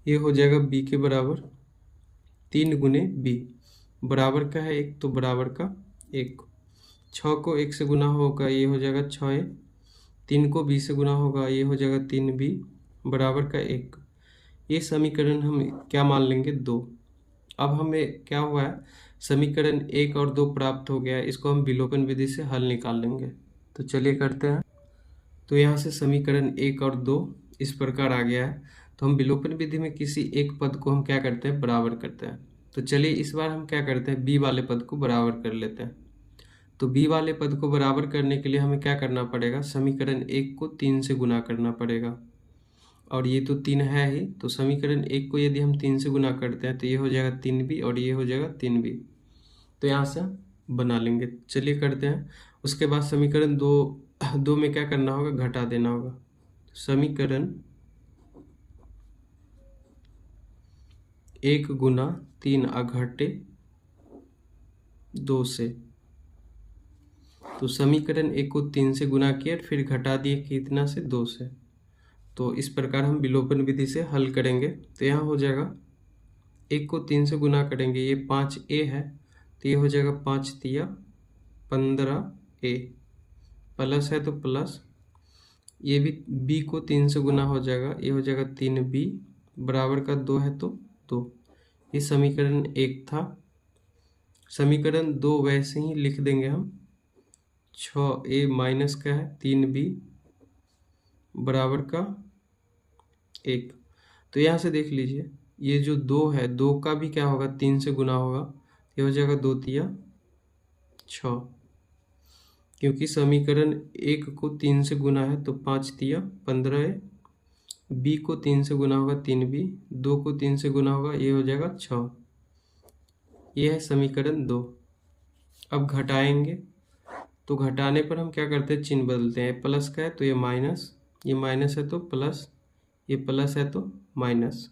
ये हो जाएगा b के बराबर 3 गुने b, बराबर का है 1 तो बराबर का 1। 6 को 1 से गुना होगा, ये हो जाएगा 6a। 3 को b से गुना होगा, ये हो जाएगा 3b बराबर का 1। ये समीकरण हम क्या मान लेंगे, 2। अब हमें क्या हुआ है, समीकरण 1 और 2 प्राप्त हो गया है, इसको हम विलोपन विधि से हल निकाल लेंगे। तो चलिए करते हैं। तो यहाँ से समीकरण 1 और 2 इस प्रकार आ गया है। तो हम विलोपन विधि में किसी एक पद को हम क्या करते हैं, बराबर करते हैं। तो चलिए इस बार हम क्या करते हैं, b वाले पद को बराबर कर लेते हैं। तो b वाले पद को बराबर करने के लिए हमें क्या करना पड़ेगा, समीकरण 1 को 3 से गुना करना पड़ेगा, और ये तो 3 है ही। तो समीकरण 1 को यदि हम 3 से गुना करते हैं तो ये हो जाएगा 3b और ये हो जाएगा 3b। तो यहाँ से बना लेंगे। चलिए करते हैं। उसके बाद समीकरण 2 में क्या करना होगा, घटा देना होगा। समीकरण 1 गुना 3 घटे 2 से। तो समीकरण 1 को 3 से गुना किया, फिर घटा दिए कितना से, 2 से। तो इस प्रकार हम विलोपन विधि से हल करेंगे। तो यहाँ हो जाएगा 1 को 3 से गुना करेंगे, ये 5a है, तो ये हो जाएगा 5 तिया 15a, प्लस है तो प्लस, ये भी b को 3 से गुना हो जाएगा, ये हो जाएगा 3b बराबर का 2 है तो 2। ये समीकरण 1 था। समीकरण 2 वैसे ही लिख देंगे हम, 6a माइनस का है 3b बराबर का 1। तो यहाँ से देख लीजिए, ये जो 2 है, 2 का भी क्या होगा, 3 से गुना होगा, ये हो जाएगा 2 तिया 6, क्योंकि समीकरण 1 को 3 से गुना है तो 5 तिया 15 है, b को 3 से गुना होगा 3b, 2 को 3 से गुना होगा, ये हो जाएगा 6। ये है समीकरण 2। अब घटाएंगे, तो घटाने पर हम क्या करते हैं, चिन्ह बदलते हैं। प्लस का है तो ये माइनस है तो प्लस, ये प्लस है तो माइनस।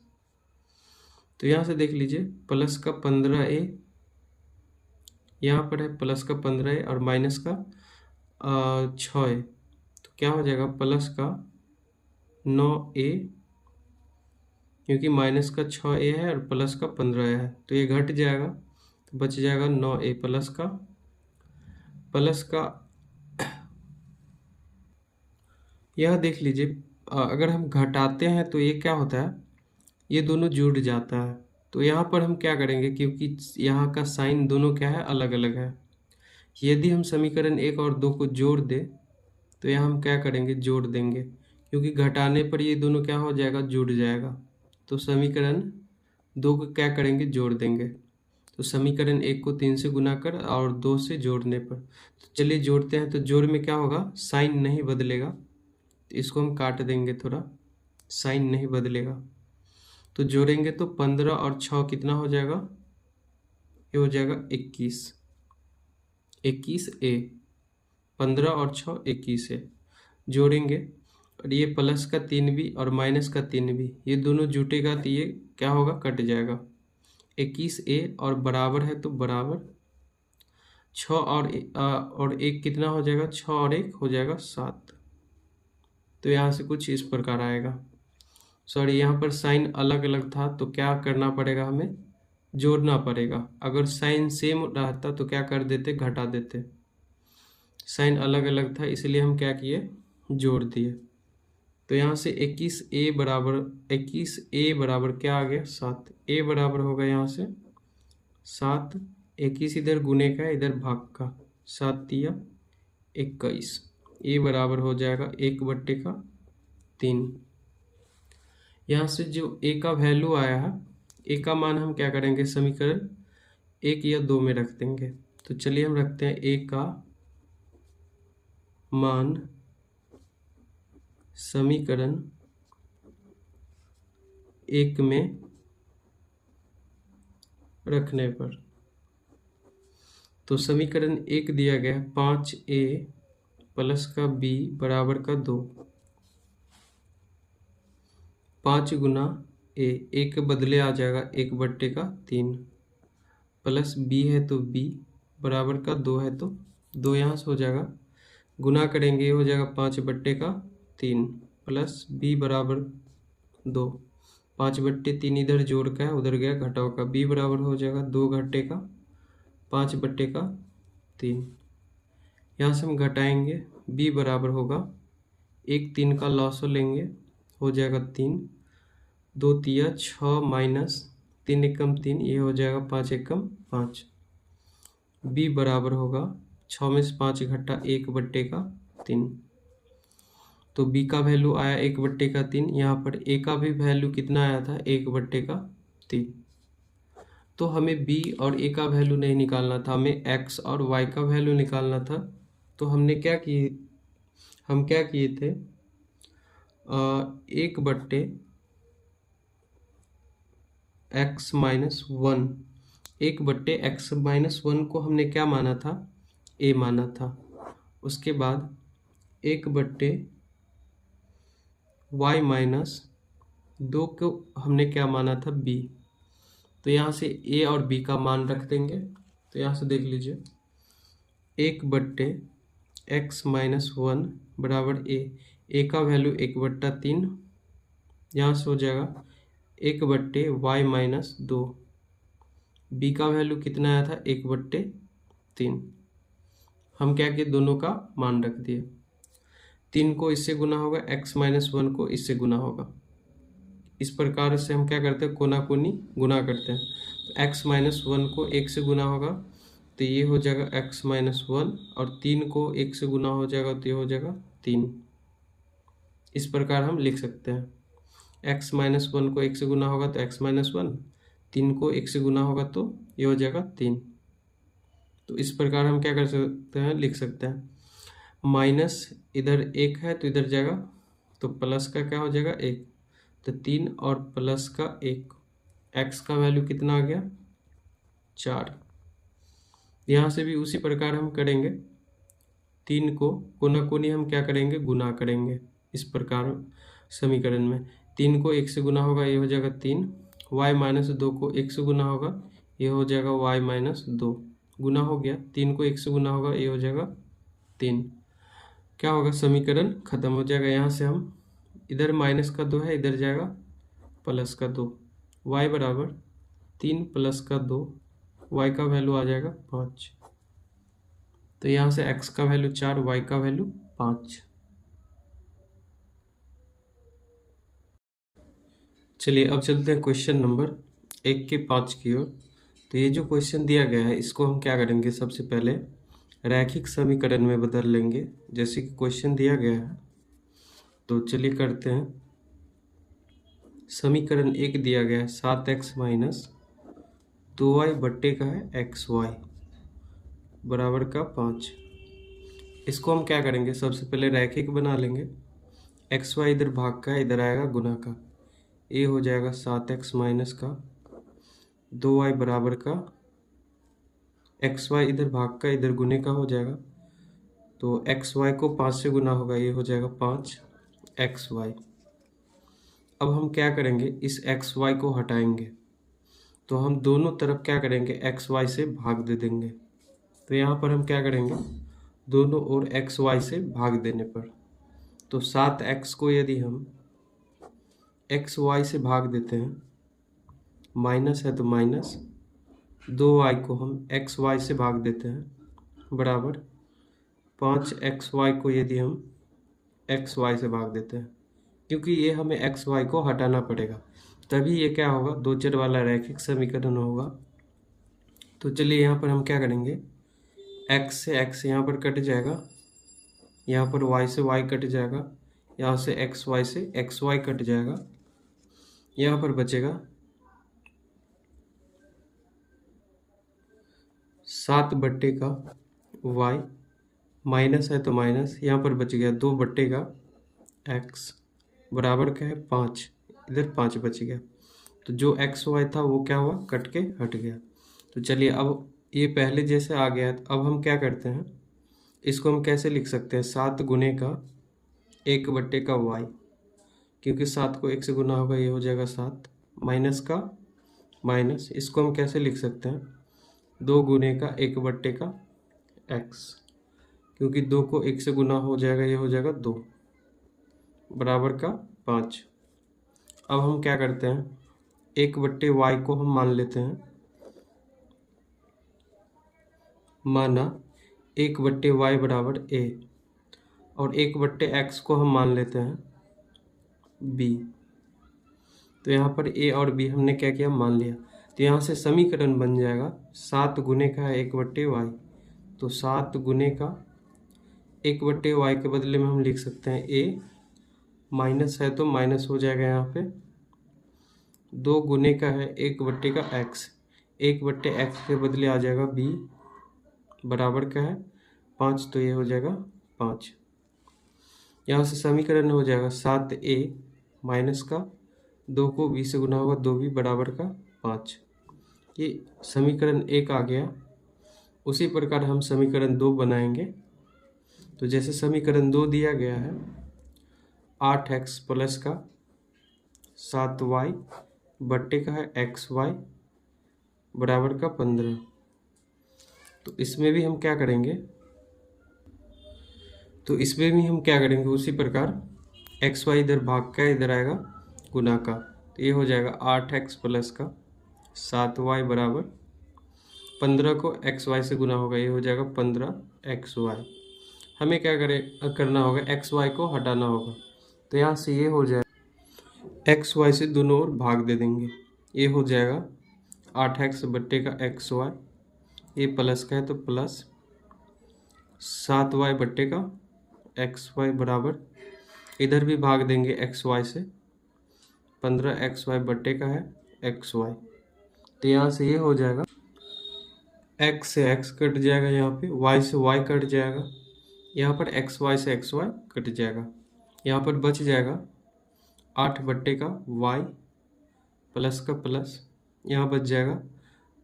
तो यहाँ से देख लीजिए, प्लस का 15a यहाँ पर है, प्लस का 15a और माइनस का 6a, तो क्या हो जाएगा, प्लस का 9a, क्योंकि माइनस का 6a है और प्लस का 15a है, तो ये घट जाएगा, तो बच जाएगा 9a प्लस का यह देख लीजिए, अगर हम घटाते हैं तो ये क्या होता है, ये दोनों जुड़ जाता है। तो यहाँ पर हम क्या करेंगे, क्योंकि यहाँ का साइन दोनों क्या है, अलग अलग है। यदि हम समीकरण 1 और 2 को जोड़ दें तो यहाँ हम क्या करेंगे, जोड़ देंगे, क्योंकि घटाने पर ये दोनों क्या हो जाएगा, जुड़ जाएगा। तो समीकरण 2 को क्या करेंगे, जोड़ देंगे। तो समीकरण 1 को 3 से गुना कर और 2 से जोड़ने पर, तो चलिए जोड़ते हैं। तो जोड़ में क्या होगा, साइन नहीं बदलेगा, तो इसको हम काट देंगे थोड़ा, साइन नहीं बदलेगा। तो जोड़ेंगे तो 15 और 6 कितना हो जाएगा, ये हो जाएगा 21a, 15 और 6 21 है। जोड़ेंगे और ये प्लस का 3b और माइनस का 3b, ये दोनों जुटेगा तो ये क्या होगा, कट जाएगा। 21a और बराबर है तो बराबर 6 और 1 कितना हो जाएगा, 6 और 1 हो जाएगा 7। तो यहाँ से कुछ इस प्रकार आएगा। सॉरी, यहाँ पर साइन अलग अलग था तो क्या करना पड़ेगा, हमें जोड़ना पड़ेगा। अगर साइन सेम रहता तो क्या कर देते, घटा देते। साइन अलग अलग था इसलिए हम क्या किए, जोड़ दिए। तो यहाँ से 21a बराबर क्या आ गया, 7। a बराबर होगा यहाँ से 7, 21 इधर गुने का है, इधर भाग का, 7 तिया 21। a बराबर हो जाएगा 1/3। यहाँ से जो a का वैल्यू आया है, a का मान हम क्या करेंगे, समीकरण 1 या 2 में रख देंगे। तो चलिए हम रखते हैं a का मान समीकरण 1 में रखने पर, तो समीकरण 1 दिया गया है 5a प्लस का b बराबर का 2। 5 गुना a, 1 के बदले आ जाएगा 1/3, प्लस b है तो b बराबर का 2 है तो 2 यहाँ से हो जाएगा, गुना करेंगे ये हो जाएगा 5/3 प्लस b बराबर 2। 5/3 इधर जोड़ का है, उधर गया घटाव का, b बराबर हो जाएगा 2 घटे का 5/3। यहाँ से हम घटाएंगे, b बराबर होगा 1 3 का लॉस लेंगे, हो जाएगा 3, 2 तिया 6 माइनस 3 एकम 3, ये हो जाएगा 5 एकम 5। b बराबर होगा 6 में से 5 घटा 1/3। तो b का वैल्यू आया 1/3। यहाँ पर a का भी वैल्यू कितना आया था, 1/3। तो हमें b और a का वैल्यू नहीं निकालना था, हमें x और y का वैल्यू निकालना था। तो हमने क्या किए, हम क्या किए थे, 1/x-1, 1/x-1 को हमने क्या माना था, a माना था। उसके बाद 1/y-2 को हमने क्या माना था, b। तो यहाँ से a और b का मान रख देंगे। तो यहाँ से देख लीजिए, 1/x-1 बराबर a का वैल्यू 1/3, यहाँ से हो जाएगा 1/y-2, b का वैल्यू कितना आया था, 1/3। हम क्या किए, दोनों का मान रख दिए। 3 को इससे गुना होगा, x-1 को इससे गुना होगा। इस प्रकार से हम क्या करते हैं, कोना कोनी गुना करते हैं। तो x-1 को 1 से गुना होगा, तो ये हो जाएगा x-1, और 3 को 1 से गुना हो जाएगा, तो ये हो जाएगा 3। इस प्रकार हम लिख सकते हैं, x-1 को 1 से गुना होगा तो x-1, 3 को 1 से गुना होगा तो ये हो जाएगा 3। तो इस प्रकार हम क्या कर सकते हैं, लिख सकते हैं। माइनस इधर 1 है तो इधर जाएगा, तो प्लस का क्या हो जाएगा 1, तो 3 और प्लस का 1, x का वैल्यू कितना आ गया, 4। यहाँ से भी उसी प्रकार हम करेंगे, 3 को कोना कोनी हम क्या करेंगे, गुना करेंगे। इस प्रकार समीकरण में 3 को 1 से गुना होगा, ये हो जाएगा 3, y-2 को 1 से गुना होगा, ये हो जाएगा y-2, गुना हो गया। 3 को 1 से गुना होगा, ये हो जाएगा 3। क्या होगा, समीकरण खत्म हो जाएगा। यहाँ से हम इधर -2 है, इधर जाएगा +2, y बराबर 3 + 2, y का वैल्यू आ जाएगा 5। तो यहाँ से x का वैल्यू 4, y का वैल्यू 5। चलिए अब चलते हैं क्वेश्चन नंबर 1 के 5 की ओर। तो ये जो क्वेश्चन दिया गया है, इसको हम क्या करेंगे, सबसे पहले रैखिक समीकरण में बदल लेंगे, जैसे कि क्वेश्चन दिया गया है। तो चलिए करते हैं। समीकरण 1 दिया गया है 7x - 2y बट्टे का है xy बराबर का 5। इसको हम क्या करेंगे, सबसे पहले रैखिक बना लेंगे। xy इधर भाग का है, इधर आएगा गुना का, a हो जाएगा 7x - का 2y बराबर का xy इधर भाग का, इधर गुने का हो जाएगा। तो xy को 5 से गुना होगा, ये हो जाएगा 5xy। अब हम क्या करेंगे, इस xy को हटाएंगे, तो हम दोनों तरफ क्या करेंगे, xy से भाग दे देंगे। तो यहाँ पर हम क्या करेंगे, दोनों ओर xy से भाग देने पर, तो 7x को यदि हम xy से भाग देते हैं, माइनस है तो माइनस, 2y को हम xy से भाग देते हैं, बराबर 5xy को यदि हम xy से भाग देते हैं, क्योंकि ये हमें xy को हटाना पड़ेगा, तभी ये क्या होगा, दो चर वाला रैखिक समीकरण होगा। तो चलिए यहाँ पर हम क्या करेंगे, x से x यहाँ पर कट जाएगा, यहाँ पर y से y कट जाएगा, यहाँ से xy से xy कट जाएगा, यहाँ पर बचेगा 7 बट्टे का y, माइनस है तो माइनस, यहाँ पर बच गया 2 बट्टे का x बराबर का है 5, इधर 5 बच गया। तो जो xy था वो क्या हुआ, कट के हट गया। तो चलिए अब ये पहले जैसे आ गया, अब हम क्या करते हैं, इसको हम कैसे लिख सकते हैं, 7 गुने का 1 बट्टे का y, क्योंकि 7 को 1 से गुना होगा, ये हो जाएगा 7, माइनस का माइनस, इसको हम कैसे लिख सकते हैं, 2 गुने का 1 बट्टे का x, क्योंकि 2 को 1 से गुना हो जाएगा, ये हो जाएगा 2 बराबर का 5। अब हम क्या करते हैं, 1 बट्टे y को हम मान लेते हैं, माना 1/y बराबर a, और 1/x को हम मान लेते हैं b। तो यहाँ पर a और b हमने क्या किया, मान लिया। तो यहाँ से समीकरण बन जाएगा 7 गुने का है 1/y, तो 7 गुने का 1/y के बदले में हम लिख सकते हैं a, माइनस है तो माइनस हो जाएगा यहाँ पे, 2 गुने का है 1/x, 1/x के बदले आ जाएगा b बराबर का है 5, तो ये हो जाएगा 5। यहाँ से समीकरण हो जाएगा 7a माइनस का 2 को b से गुना होगा 2b बराबर का 5। ये समीकरण 1 आ गया। उसी प्रकार हम समीकरण 2 बनाएंगे। तो जैसे समीकरण 2 दिया गया है 8x प्लस का 7y बट्टे का है xy बराबर का 15। तो इसमें भी हम क्या करेंगे, उसी प्रकार xy इधर भाग का, इधर आएगा गुना का, तो ये हो जाएगा 8x प्लस का 7y बराबर 15 को xy से गुना होगा, ये हो जाएगा 15xy। हमें क्या करना होगा, xy को हटाना होगा। तो यहाँ से ये हो जाएगा xy से दोनों ओर भाग दे देंगे, ये हो जाएगा 8x बट्टे का xy, ये प्लस का है तो प्लस 7y बट्टे का xy बराबर, इधर भी भाग देंगे xy से, 15xy बट्टे का है xy। तो यहाँ से ये हो जाएगा x से x कट जाएगा, यहाँ पे y से y कट जाएगा, यहाँ पर xy से xy कट जाएगा, यहाँ पर बच जाएगा 8 बट्टे का y प्लस का प्लस, यहाँ बच जाएगा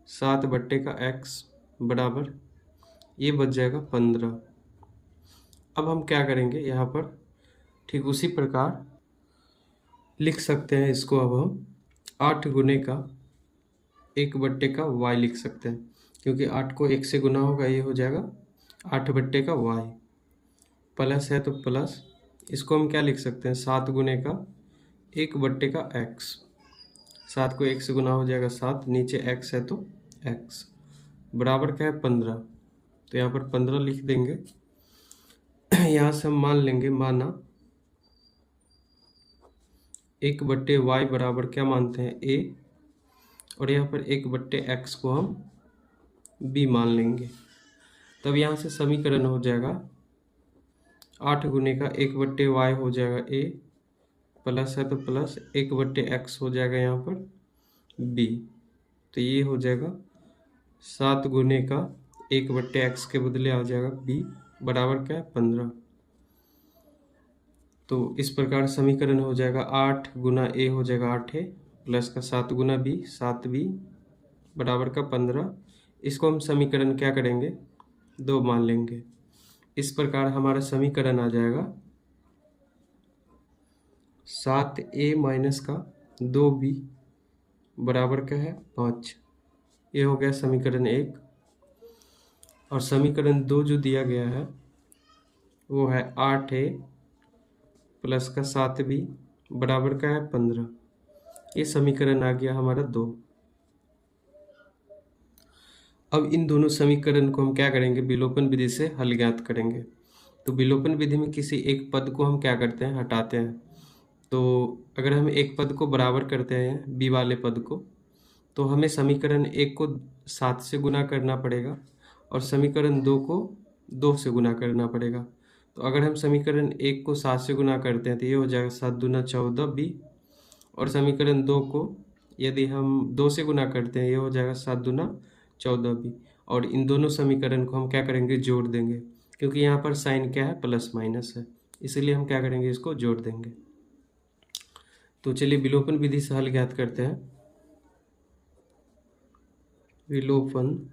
7 बट्टे का x बराबर, ये बच जाएगा 15। अब हम क्या करेंगे, यहाँ पर ठीक उसी प्रकार लिख सकते हैं इसको। अब हम 8 गुने का 1 बट्टे का y लिख सकते हैं, क्योंकि 8 को 1 से गुना होगा, ये हो जाएगा 8 बट्टे का y, प्लस है तो प्लस, इसको हम क्या लिख सकते हैं, 7 गुने का 1 बट्टे का x, 7 को 1 से गुना हो जाएगा 7, नीचे x है तो x बराबर क्या है 15। तो यहाँ पर 15 लिख देंगे। यहाँ से हम मान लेंगे, माना 1/y बराबर क्या मानते हैं a, और यहाँ पर 1/x को हम b मान लेंगे। तब यहाँ से समीकरण हो जाएगा 8 गुने का 1/y हो जाएगा a, प्लस है तो प्लस 1/x हो जाएगा यहाँ पर b। तो ये हो जाएगा 7 गुने का 1/x के बदले आ जाएगा b बराबर क्या है 15। तो इस प्रकार समीकरण हो जाएगा 8 गुना a हो जाएगा 8a प्लस का 7 गुना b 7b बराबर का 15। इसको हम समीकरण क्या करेंगे, 2 मान लेंगे। इस प्रकार हमारा समीकरण आ जाएगा 7a माइनस का 2b बराबर का है 5। ये हो गया समीकरण 1। और समीकरण 2 जो दिया गया है वो है 8a प्लस का 7b बराबर का है 15। ये समीकरण आ गया हमारा 2। अब इन दोनों समीकरण को हम क्या करेंगे, विलोपन विधि से हल ज्ञात करेंगे। तो विलोपन विधि में किसी एक पद को हम क्या करते हैं, हटाते हैं। तो अगर हम एक पद को बराबर करते हैं b वाले पद को, तो हमें समीकरण 1 को 7 से गुना करना पड़ेगा और समीकरण 2 को 2 से गुना करना पड़ेगा। तो अगर हम समीकरण 1 को 7 से गुना करते हैं तो ये हो जाएगा 7 दूना 14b, और समीकरण 2 को यदि हम 2 से गुना करते हैं ये हो जाएगा 7 दूना 14b। और इन दोनों समीकरण को हम क्या करेंगे, जोड़ देंगे, क्योंकि यहाँ पर साइन क्या है, प्लस माइनस है, इसलिए हम क्या करेंगे, इसको जोड़ देंगे। तो चलिए विलोपन विधि से हल ज्ञात करते हैं। विलोपन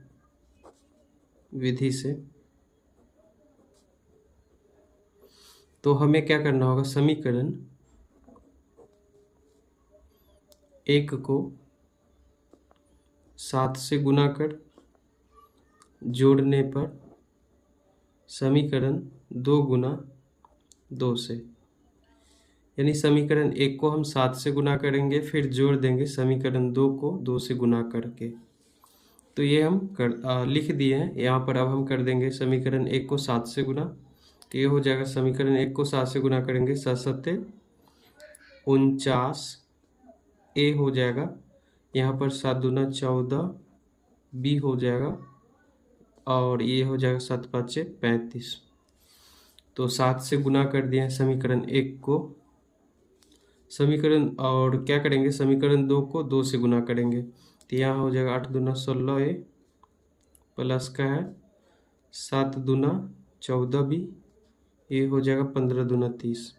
विधि से तो हमें क्या करना होगा, समीकरण 1 को 7 से गुना कर जोड़ने पर समीकरण 2 गुना 2 से, यानी समीकरण 1 को हम 7 से गुना करेंगे, फिर जोड़ देंगे समीकरण 2 को 2 से गुना करके। तो ये हम लिख दिए हैं यहाँ पर। अब हम कर देंगे समीकरण 1 को 7 से गुना, तो ये हो जाएगा समीकरण 1 को 7 से गुना करेंगे 7 सत्ते 49 ए हो जाएगा, यहाँ पर 7 दूना 14 बी हो जाएगा, और ये हो जाएगा 7 पाँचे 35। तो 7 से गुना कर दिए हैं समीकरण 1 को, समीकरण और क्या करेंगे समीकरण 2 को 2 से गुना करेंगे, तो यहाँ हो जाएगा 8 दूना 16 ए प्लस का है 7 दूना 14 बी, ये हो जाएगा 15 दूना 30।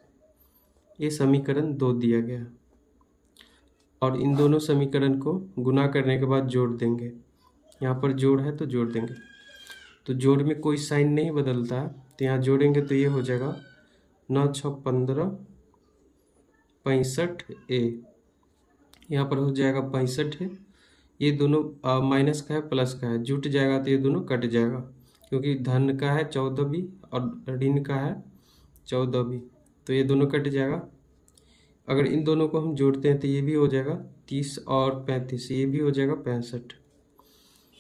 ये समीकरण 2 दिया गया, और इन दोनों समीकरण को गुना करने के बाद जोड़ देंगे। यहाँ पर जोड़ है तो जोड़ देंगे, तो जोड़ में कोई साइन नहीं बदलता है, तो यहाँ जोड़ेंगे तो ये हो जाएगा 9 6 15 65 ए, यहाँ पर हो जाएगा 65 है। ये दोनों माइनस का है प्लस का है, जुट जाएगा तो ये दोनों कट जाएगा, क्योंकि धन का है 14 भी और ऋण का है 14 भी, तो ये दोनों कट जाएगा। अगर इन दोनों को हम जोड़ते हैं तो ये भी हो जाएगा 30 और 35, ये भी हो जाएगा 65।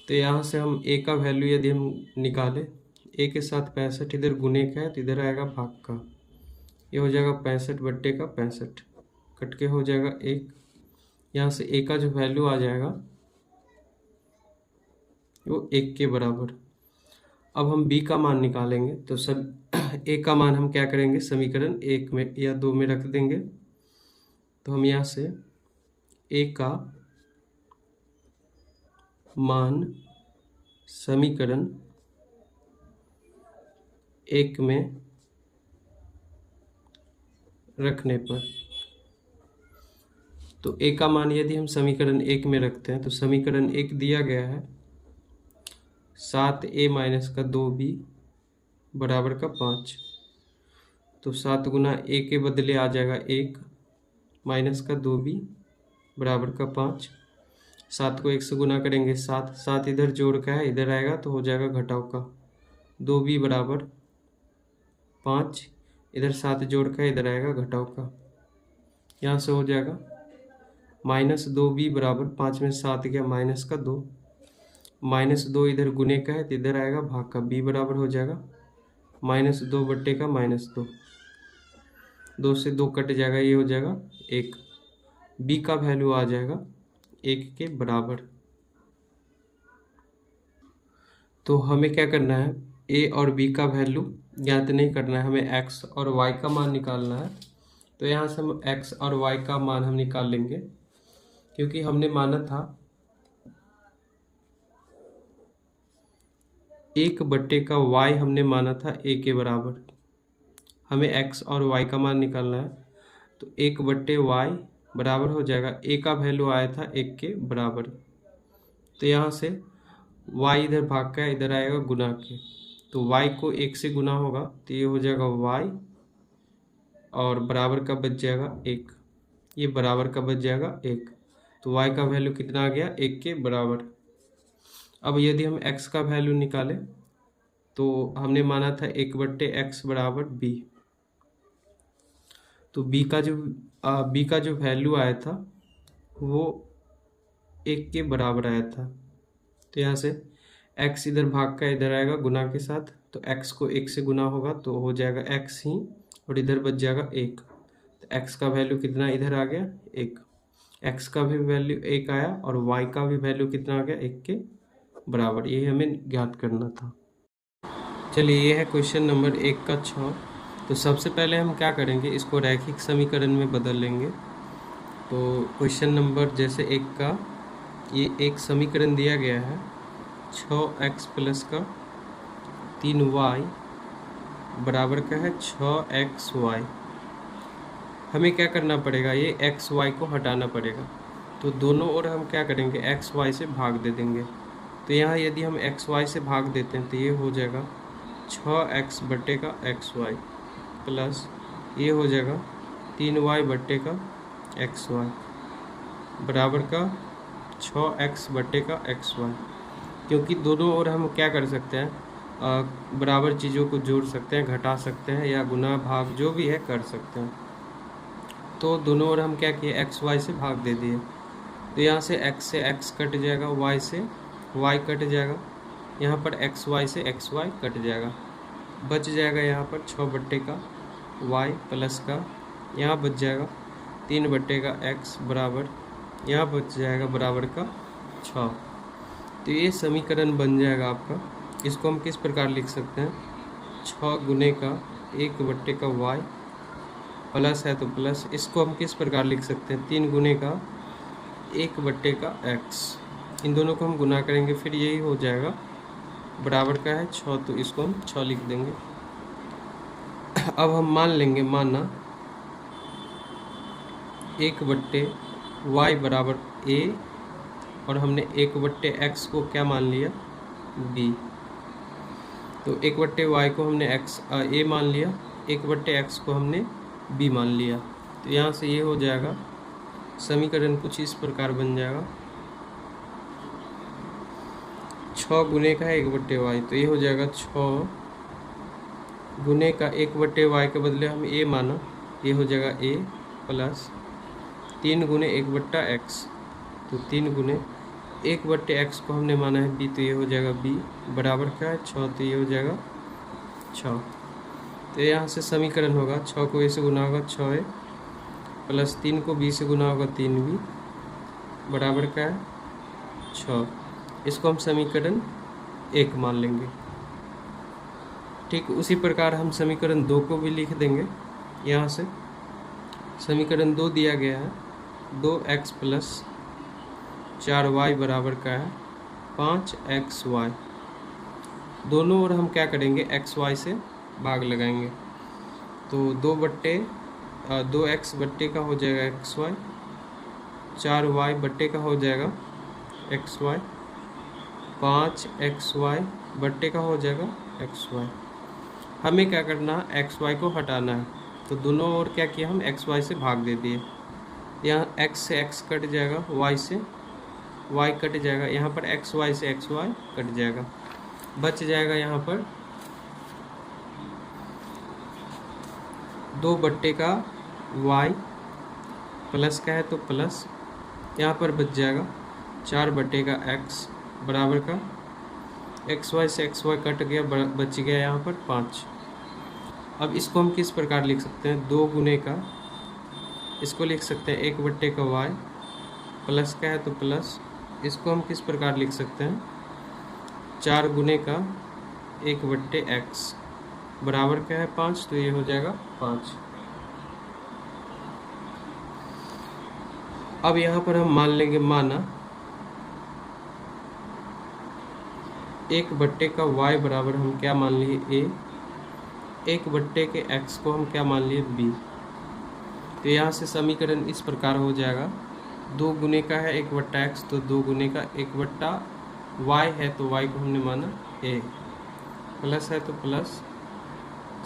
तो यहाँ से हम ए का वैल्यू यदि हम निकालें, ए के साथ 65 इधर गुने का है तो इधर आएगा भाग का, ये हो जाएगा 65 बट्टे का 65, कट के हो जाएगा 1। यहाँ से ए का जो वैल्यू आ जाएगा वो 1 के बराबर। अब हम बी का मान निकालेंगे, तो सब ए का मान हम क्या करेंगे समीकरण 1 में या 2 में रख देंगे। तो हम यहाँ से ए का मान समीकरण 1 में रखने पर, तो ए का मान यदि हम समीकरण 1 में रखते हैं तो समीकरण 1 दिया गया है 7a माइनस का 2b बराबर का 5, तो 7 गुना ए के बदले आ जाएगा 1 माइनस का 2b बराबर का 5। 7 को 1 से गुना करेंगे 7, 7 इधर जोड़ का है इधर आएगा तो हो जाएगा घटाव का, 2b बराबर 5, इधर 7 जोड़ का इधर आएगा घटाव का, यहाँ से हो जाएगा माइनस 2b बराबर 5 में 7 गया माइनस का 2, माइनस 2 इधर गुने का है तो इधर आएगा भाग का, b बराबर हो जाएगा माइनस 2 बट्टे का माइनस 2, 2 से 2 कट जाएगा, ये हो जाएगा 1। b का वैल्यू आ जाएगा 1 के बराबर। तो हमें क्या करना है, a और b का वैल्यू ज्ञात नहीं करना है, हमें x और y का मान निकालना है। तो यहाँ से हम x और y का मान हम निकाल लेंगे, क्योंकि हमने माना था 1 बट्टे का y हमने माना था a के बराबर, हमें x और y का मान निकालना है। तो 1 बट्टे y बराबर हो जाएगा, a का वैल्यू आया था 1 के बराबर, तो यहाँ से y इधर भाग का इधर आएगा गुना के, तो y को 1 से गुना होगा तो ये हो जाएगा y और बराबर का बच जाएगा 1, ये बराबर का बच जाएगा 1, तो y का वैल्यू कितना आ गया 1 के बराबर। अब यदि हम x का वैल्यू निकालें तो हमने माना था 1 बट्टे x बराबर b, तो b का जो वैल्यू आया था वो 1 के बराबर आया था। तो यहाँ से x इधर भाग का इधर आएगा गुना के साथ, तो x को 1 से गुना होगा तो हो जाएगा x ही, और इधर बच जाएगा 1, तो x का वैल्यू कितना इधर आ गया 1, x का भी वैल्यू 1 आया और y का भी वैल्यू कितना आ गया 1 के बराबर, ये हमें ज्ञात करना था। चलिए ये है क्वेश्चन नंबर 1 का 6। तो सबसे पहले हम क्या करेंगे, इसको रैखिक समीकरण में बदल लेंगे। तो क्वेश्चन नंबर जैसे 1 का ये एक समीकरण दिया गया है 6x प्लस का 3y बराबर का है 6xy। हमें क्या करना पड़ेगा, ये xy को हटाना पड़ेगा, तो दोनों ओर हम क्या करेंगे xy से भाग दे देंगे। तो यहाँ यदि हम xy से भाग देते हैं तो ये हो जाएगा 6x बट्टे का xy प्लस ये हो जाएगा 3y बट्टे का xy बराबर का 6x बट्टे का xy। क्योंकि दोनों ओर हम क्या कर सकते हैं, बराबर चीज़ों को जोड़ सकते हैं, घटा सकते हैं या गुना भाग जो भी है कर सकते हैं। तो दोनों ओर हम क्या किए xy से भाग दे दिए, तो यहाँ से x कट जाएगा, y से y कट जाएगा, यहाँ पर एक्स वाई से एक्स वाई कट जाएगा, बच जाएगा यहाँ पर 6 बट्टे का y प्लस का, यहाँ बच जाएगा 3 बट्टे का x बराबर, यहाँ बच जाएगा बराबर का 6। तो ये समीकरण बन जाएगा आपका। इसको हम किस प्रकार लिख सकते हैं, 6 गुने का 1 बट्टे का y प्लस है तो प्लस, इसको हम किस प्रकार लिख सकते हैं, 3 गुने का 1 बट्टे का x, इन दोनों को हम गुना करेंगे फिर यही हो जाएगा बराबर का है 6, तो इसको हम 6 लिख देंगे। अब हम मान लेंगे, माना 1 बट्टे y बराबर a और हमने 1 बट्टे x को क्या मान लिया, b। तो 1 बट्टे y को हमने a मान लिया, 1 बट्टे x को हमने b मान लिया। तो यहाँ से ये हो जाएगा समीकरण कुछ इस प्रकार बन जाएगा, 6 गुने का 1 बट्टे y, तो ये हो जाएगा 6 गुने का 1 बट्टे y के बदले हम a माना, ये हो जाएगा a प्लस 3 गुने 1 बट्टा x, तो 3 गुने 1 बट्टे x को हमने माना है b, तो ये हो जाएगा b बराबर क्या है 6, तो ये हो जाएगा 6। तो यहाँ से समीकरण होगा 6 को a से गुना होगा 6a प्लस 3 को b से गुना होगा 3b बराबर क्या है 6। इसको हम समीकरण 1 मान लेंगे। ठीक उसी प्रकार हम समीकरण 2 को भी लिख देंगे। यहाँ से समीकरण 2 दिया गया है 2x प्लस 4y बराबर का है 5xy। दोनों ओर हम क्या करेंगे, xy से भाग लगाएंगे, तो 2x बट्टे का हो जाएगा xy, 4y बट्टे का हो जाएगा xy, 5xy बट्टे का हो जाएगा xy। हमें क्या करना है, xy को हटाना है, तो दोनों ओर क्या किया, हम xy से भाग दे दिए। यहाँ x से x कट जाएगा, y से y कट जाएगा, यहाँ पर xy से xy कट जाएगा, बच जाएगा यहाँ पर 2 बट्टे का y प्लस का है तो प्लस, यहाँ पर बच जाएगा 4 बट्टे का x बराबर का xy से xy कट गया, बच गया यहाँ पर 5। अब इसको हम किस प्रकार लिख सकते हैं, 2 गुने का, इसको लिख सकते हैं 1 बट्टे का y प्लस का है तो प्लस, इसको हम किस प्रकार लिख सकते हैं 4 गुने का 1 बट्टे x बराबर क्या है 5, तो ये हो जाएगा 5। अब यहाँ पर हम मान लेंगे, माना 1 बट्टे का y बराबर हम क्या मान लिए a, 1 बट्टे के x को हम क्या मान लिए b। तो यहाँ से समीकरण इस प्रकार हो जाएगा, 2 गुने का है 1 बट्टा x, तो 2 गुने का 1 बट्टा y है तो y को हमने माना a, प्लस है तो प्लस,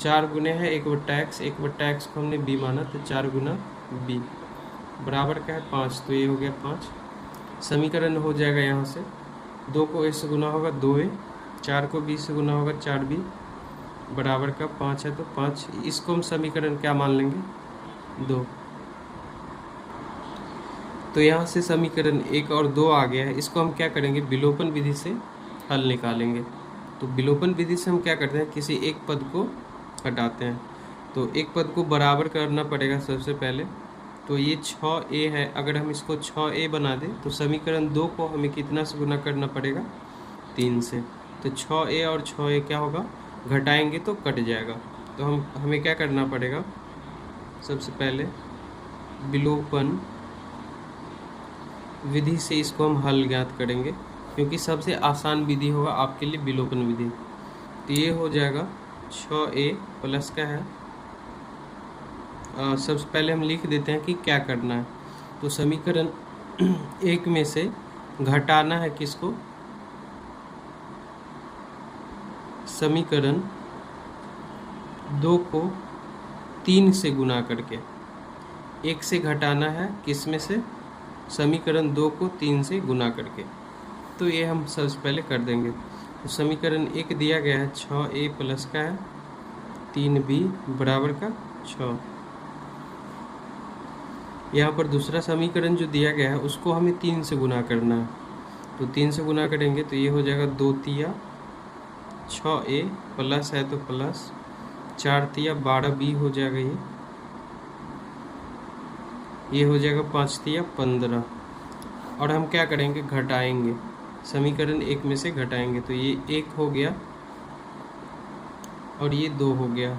4 गुने है 1 बट्टा x, 1 बट्टा x को हमने b माना, तो 4 गुना b बराबर क्या है 5, तो ये हो गया 5। समीकरण हो जाएगा यहाँ से, 2 को a से गुना होगा 2a, 4 को b से गुना होगा 4b बराबर का 5 है तो 5। इसको हम समीकरण क्या मान लेंगे 2। तो यहाँ से समीकरण 1 और 2 आ गया है, इसको हम क्या करेंगे, विलोपन विधि से हल निकालेंगे। तो विलोपन विधि से हम क्या करते हैं, किसी एक पद को हटाते हैं, तो एक पद को बराबर करना पड़ेगा सबसे पहले। तो ये 6a है, अगर हम इसको 6a बना दें तो समीकरण 2 को हमें कितना से गुना करना पड़ेगा 3 से। तो 6a और 6a क्या होगा, घटाएंगे तो कट जाएगा। तो हमें क्या करना पड़ेगा, सबसे पहले विलोपन विधि से इसको हम हल ज्ञात करेंगे, क्योंकि सबसे आसान विधि होगा आपके लिए विलोपन विधि। तो ये हो जाएगा 6a प्लस का है, सबसे पहले हम लिख देते हैं कि क्या करना है। तो समीकरण 1 में से घटाना है किसको, समीकरण 2 को 3 से गुना करके, 1 से घटाना है किस में से, समीकरण 2 को 3 से गुना करके। तो ये हम सबसे पहले कर देंगे। तो समीकरण 1 दिया गया है 6a प्लस का है 3b बराबर का 6। यहाँ पर दूसरा समीकरण जो दिया गया है उसको हमें 3 से गुना करना है। तो 3 से गुना करेंगे तो ये हो जाएगा 2 तिया 6a प्लस है तो प्लस 4 तिया 12b हो जाएगा ये हो जाएगा 5 तिया 15। और हम क्या करेंगे, घटाएंगे, समीकरण 1 में से घटाएंगे तो ये 1 हो गया और ये 2 हो गया।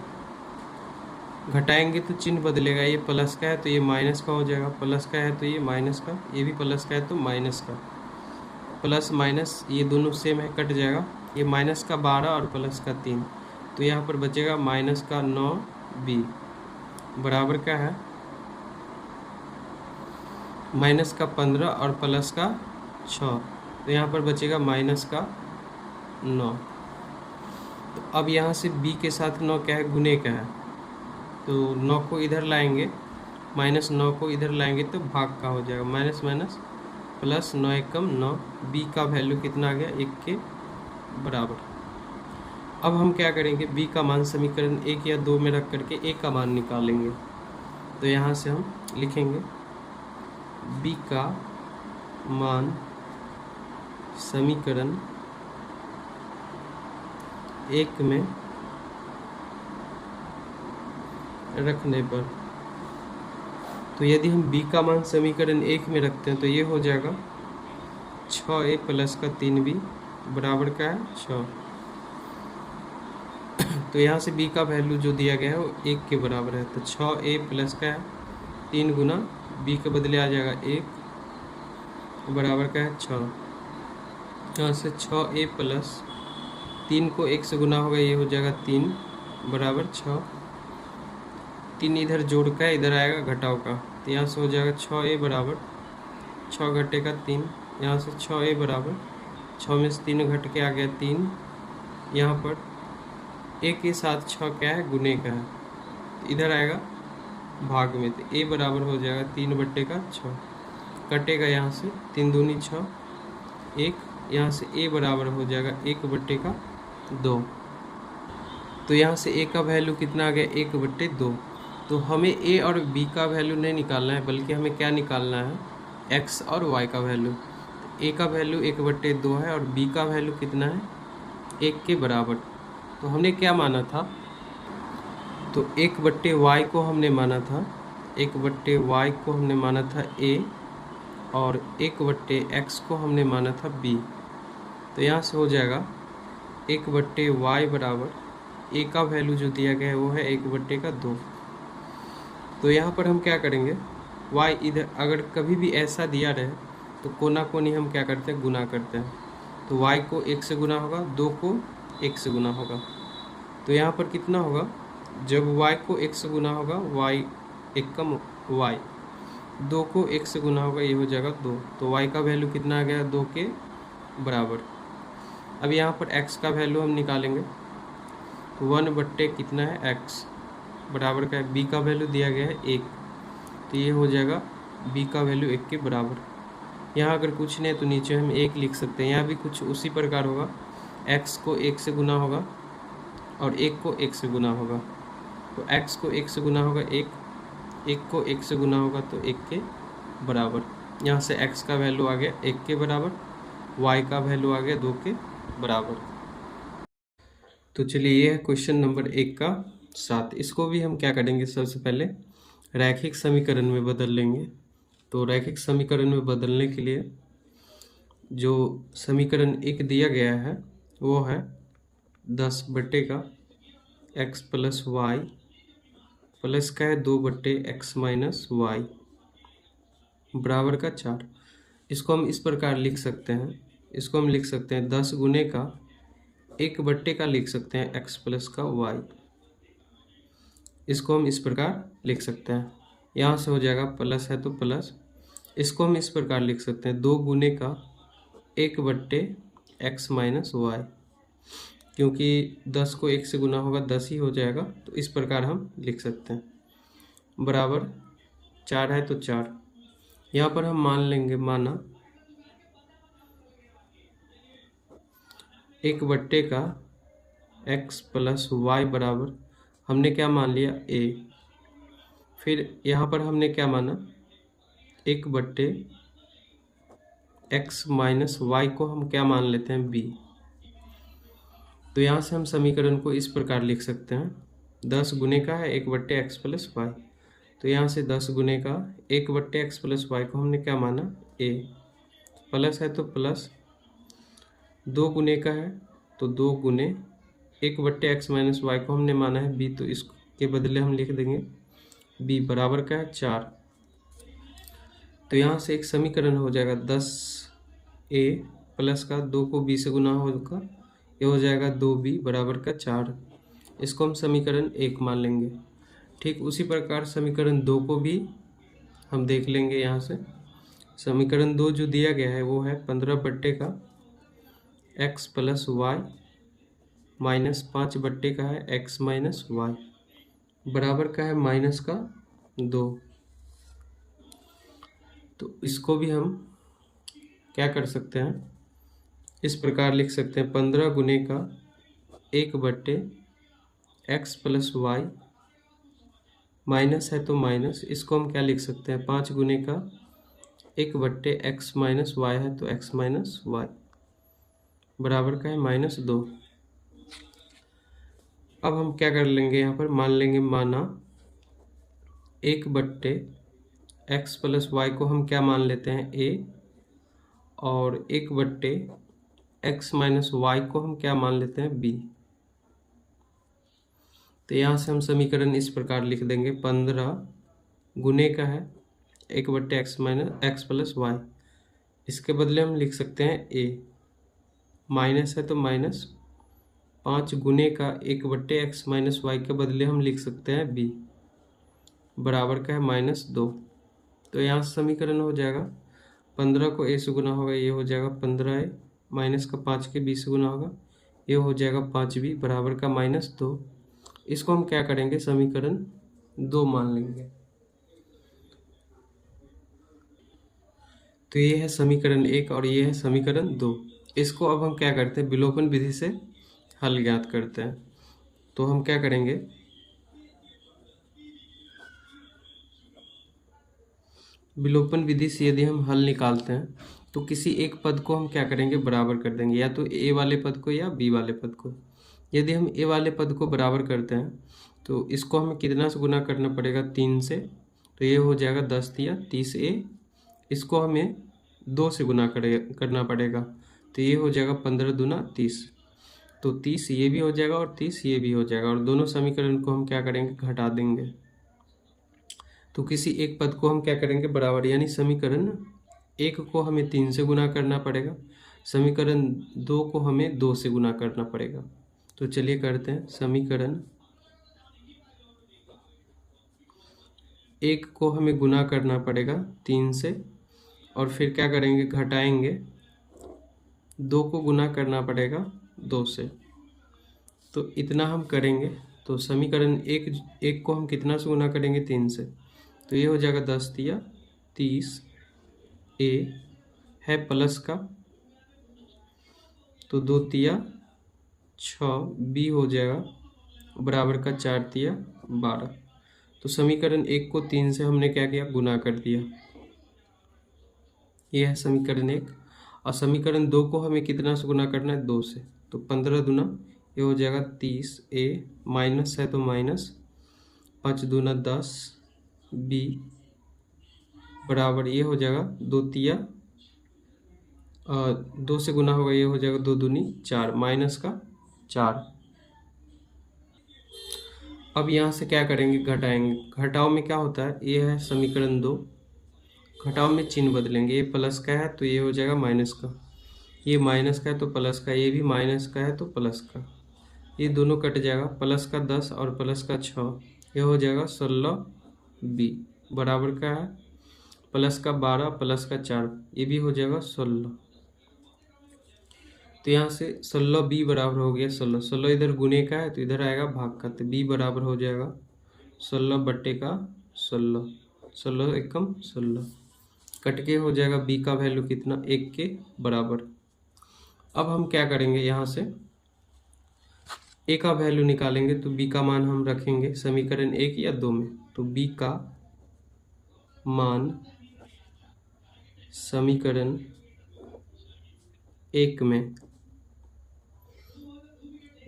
घटाएंगे तो चिन्ह बदलेगा, ये प्लस का है तो ये माइनस का हो जाएगा, प्लस का है तो ये माइनस का, ये भी प्लस का है तो माइनस का। प्लस माइनस ये दोनों सेम है, कट जाएगा। ये माइनस का 12 और प्लस का 3, तो यहाँ पर बचेगा माइनस का 9b बराबर क्या है माइनस का 15 और प्लस का 6, तो यहाँ पर बचेगा माइनस का 9। तो अब यहाँ से b के साथ 9 क्या है, गुने का है, तो 9 को इधर लाएंगे, माइनस 9 को इधर लाएंगे तो भाग का हो जाएगा, माइनस माइनस प्लस 9 एकम 9, b का वैल्यू कितना आ गया 1 के बराबर। अब हम क्या करेंगे, b का मान समीकरण 1 या 2 में रख करके a का मान निकालेंगे। तो यहाँ से हम लिखेंगे b का मान समीकरण 1 में रखने पर, तो यदि हम b का मान समीकरण 1 में रखते हैं तो ये हो जाएगा 6a प्लस का 3b बराबर का है 6। तो यहाँ से b का वैल्यू जो दिया गया है वो 1 के बराबर है, तो 6a प्लस का है 3 गुना b के बदले आ जाएगा 1 बराबर का है 6। यहाँ से 6a प्लस 3 को 1 से गुना होगा, ये हो जाएगा 3 बराबर 6। 3 इधर जोड़ का है, इधर आएगा घटाव का, तो यहाँ से हो जाएगा 6a बराबर 6 घटेगा 3, यहाँ से 6a बराबर 6 में से 3 घट के आ गया 3, यहाँ पर a के साथ 6 क्या है, गुने का है, तो इधर आएगा भाग में, तो a बराबर हो जाएगा 3/6 कटेगा, यहाँ से 3 दूनी 6 1, यहाँ से a बराबर हो जाएगा 1/2। तो यहाँ से a का वैल्यू कितना आ गया 1/2। तो हमें a और b का वैल्यू नहीं निकालना है, बल्कि हमें क्या निकालना है, x और y का वैल्यू। a का वैल्यू 1/2 है और b का वैल्यू कितना है 1 के बराबर। तो हमने क्या माना था, तो 1/y को हमने माना था, 1/y को हमने माना था a और 1/x को हमने माना था b। तो यहाँ से हो जाएगा 1/y बराबर a का वैल्यू जो दिया गया है वो है 1/2। तो यहाँ पर हम क्या करेंगे, y इधर अगर कभी भी ऐसा दिया रहे तो कोना कोनी हम क्या करते हैं, गुना करते हैं। तो y को 1 से गुना होगा, 2 को 1 से गुना होगा, तो यहाँ पर कितना होगा, जब y को 1 से गुना होगा y एकम y, 2 को 1 से गुना होगा, ये हो जाएगा 2, तो y का वैल्यू कितना आ गया 2 के बराबर। अब यहाँ पर x का वैल्यू हम निकालेंगे, तो 1/, कितना है x बराबर का है, b का वैल्यू दिया गया है 1, तो ये हो जाएगा b का वैल्यू 1 के बराबर। यहाँ अगर कुछ नहीं है तो नीचे हम 1 लिख सकते हैं, यहाँ भी कुछ उसी प्रकार होगा, x को 1 से गुना होगा और 1 को 1 से गुना होगा, तो x को 1 से गुना होगा 1 को 1 से गुना होगा तो 1 के बराबर। यहाँ से x का वैल्यू आ गया 1 के बराबर, y का वैल्यू आ गया 2 के बराबर। तो चलिए ये है क्वेश्चन नंबर 1 का 7। इसको भी हम क्या करेंगे, सबसे पहले रैखिक समीकरण में बदल लेंगे। तो रैखिक समीकरण में बदलने के लिए जो समीकरण 1 दिया गया है वो है 10/x प्लस वाई प्लस का है 2/x माइनस वाई बराबर का 4। इसको हम इस प्रकार लिख सकते हैं, इसको हम लिख सकते हैं 10 गुने का 1/, का लिख सकते हैं x प्लस का y, इसको हम इस प्रकार लिख सकते हैं। यहाँ से हो जाएगा प्लस है तो प्लस, इसको हम इस प्रकार लिख सकते हैं 2 गुने का 1/x माइनस वाई, क्योंकि 10 को 1 से गुना होगा 10 ही हो जाएगा, तो इस प्रकार हम लिख सकते हैं बराबर 4 है तो 4। यहाँ पर हम मान लेंगे, माना 1/, का x प्लस वाई बराबर हमने क्या मान लिया a, फिर यहाँ पर हमने क्या माना 1/, एक्स माइनस वाई को हम क्या मान लेते हैं, बी। तो यहाँ से हम समीकरण को इस प्रकार लिख सकते हैं, 10 गुने का है 1/x प्लस वाई। तो यहाँ से 10 गुने का 1/x प्लस वाई को हमने क्या माना, ए। प्लस है तो प्लस, 2 गुने का है तो 2 गुने 1/x माइनस वाई को हमने माना है बी। तो इसके बदले हम लिख देंगे बी बराबर का है 4। तो यहाँ से एक समीकरण हो जाएगा 10a प्लस का 2 को b से गुना होगा, ये हो जाएगा 2b बराबर का 4। इसको हम समीकरण 1 मान लेंगे। ठीक उसी प्रकार समीकरण 2 को भी हम देख लेंगे। यहाँ से समीकरण 2 जो दिया गया है वो है 15 बट्टे का x प्लस वाई माइनस 5 बट्टे का है x माइनस वाई बराबर का है माइनस का 2। तो इसको भी हम क्या कर सकते हैं, इस प्रकार लिख सकते हैं 15 गुने का 1/x प्लस वाई माइनस है तो माइनस, इसको हम क्या लिख सकते हैं 5 गुने का 1/x माइनस वाई है तो x माइनस वाई बराबर का है -2। अब हम क्या कर लेंगे, यहाँ पर मान लेंगे माना 1/x प्लस वाई को हम क्या मान लेते हैं a, और 1/x माइनस वाई को हम क्या मान लेते हैं b। तो यहाँ से हम समीकरण इस प्रकार लिख देंगे 15 गुने का है 1/x minus x plus Y, इसके बदले हम लिख सकते हैं a, माइनस है तो माइनस, 5 गुने का 1/x माइनस वाई के बदले हम लिख सकते हैं b बराबर का है -2। तो यहाँ से समीकरण हो जाएगा 15 को a से गुना होगा, ये हो जाएगा 15a माइनस का 5 के b से गुना होगा, ये हो जाएगा 5b बराबर का -2। इसको हम क्या करेंगे, समीकरण 2 मान लेंगे। तो ये है समीकरण 1 और ये है समीकरण 2। इसको अब हम क्या करते हैं, विलोपन विधि से हल ज्ञात करते हैं। तो हम क्या करेंगे, विलोपन विधि से यदि हम हल निकालते हैं तो किसी एक पद को हम क्या करेंगे, बराबर कर देंगे, या तो a वाले पद को या b वाले पद को। यदि हम a वाले पद को बराबर करते हैं तो इसको हमें कितना से गुना करना पड़ेगा, 3 से। तो ये हो जाएगा 10 तिया 30a। इसको हमें 2 से गुना करना पड़ेगा, तो ये हो जाएगा 15 दूना 30। तो 30 ये भी हो जाएगा और 30 ये भी हो जाएगा, और दोनों समीकरण को हम क्या करेंगे, घटा देंगे। तो किसी एक पद को हम क्या करेंगे, बराबर, यानी समीकरण 1 को हमें 3 से गुना करना पड़ेगा, समीकरण 2 को हमें 2 से गुना करना पड़ेगा। तो चलिए करते हैं, समीकरण 1 को हमें गुना करना पड़ेगा 3 से, और फिर क्या करेंगे, घटाएंगे, 2 को गुना करना पड़ेगा 2 से। तो इतना हम करेंगे। तो समीकरण 1 को हम कितना से गुना करेंगे, 3 से। तो ये हो जाएगा 10 तिया 30 a है प्लस का, तो 2 तिया 6 b हो जाएगा बराबर का 4 तिया 12। तो समीकरण 1 को 3 से हमने क्या किया, गुना कर दिया। ये है समीकरण 1। और समीकरण 2 को हमें कितना से गुना करना है, 2 से। तो 15 दूना ये हो जाएगा 30a, माइनस है तो माइनस, 5 दूना 10 b बराबर, ये हो जाएगा 2 तिया 2 से गुना होगा, ये हो जाएगा 2 दूनी 4 माइनस का 4। अब यहाँ से क्या करेंगे, घटाएंगे। घटाव में क्या होता है, ये है समीकरण 2, घटाव में चिन्ह बदलेंगे। ये प्लस का है तो ये हो जाएगा माइनस का, ये माइनस का है तो प्लस का, ये भी माइनस का है तो प्लस का, ये दोनों कट जाएगा। प्लस का 10 और प्लस का 6, ये हो जाएगा 16b बराबर का है प्लस का 12 प्लस का 4, ये भी हो जाएगा 16। तो यहाँ से 16b बराबर हो गया 16। 16 इधर गुने का है तो इधर आएगा भाग का, तो b बराबर हो जाएगा 16 बट्टे का 16, 16 एकम 16, कट के हो जाएगा b का वैल्यू कितना, 1 के बराबर। अब हम क्या करेंगे, यहाँ से a का वैल्यू निकालेंगे, तो b का मान हम रखेंगे समीकरण 1 या 2 में। तो b का मान समीकरण एक में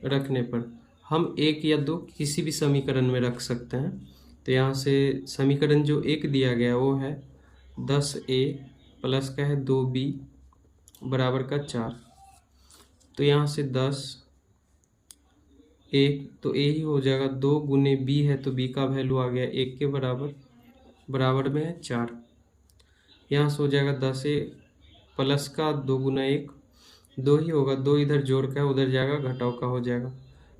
रखने पर हम एक या दो किसी भी समीकरण में रख सकते हैं। तो यहाँ से समीकरण जो एक दिया गया वो है 10a प्लस का है 2b बराबर का 4। तो यहाँ से 10 एक तो ए ही हो जाएगा, 2 गुने बी है तो बी का वैल्यू आ गया 1 के बराबर, बराबर में है 4। यहाँ से हो जाएगा 10a प्लस का 2 गुना 1 2 ही होगा, 2 इधर जोड़ का उधर जाएगा घटाव का हो जाएगा।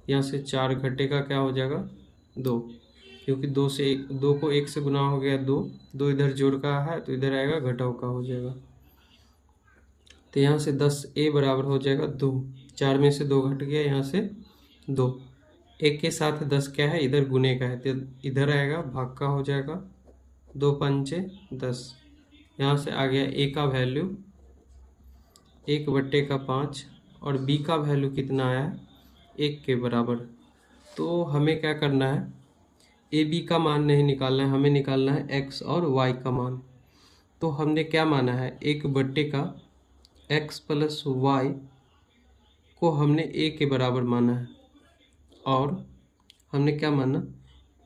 यहाँ से 4 घटेगा क्या हो जाएगा 2, क्योंकि 2 से 2 को 1 से गुना हो गया 2 इधर जोड़ का है तो इधर आएगा घटाव का हो जाएगा। तो यहाँ से 10a बराबर हो जाएगा 2, 4 में से 2 घट गया, यहाँ से 2 1 के साथ 10 क्या है इधर गुने का है तो इधर आएगा भाग का हो जाएगा, 2 पंचे 10। यहाँ से आ गया a का वैल्यू 1/5 और b का वैल्यू कितना आया है 1 के बराबर। तो हमें क्या करना है, ए बी का मान नहीं निकालना है, हमें निकालना है x और y का मान। तो हमने क्या माना है 1/का x प्लस वाई को हमने a के बराबर माना है, और हमने क्या माना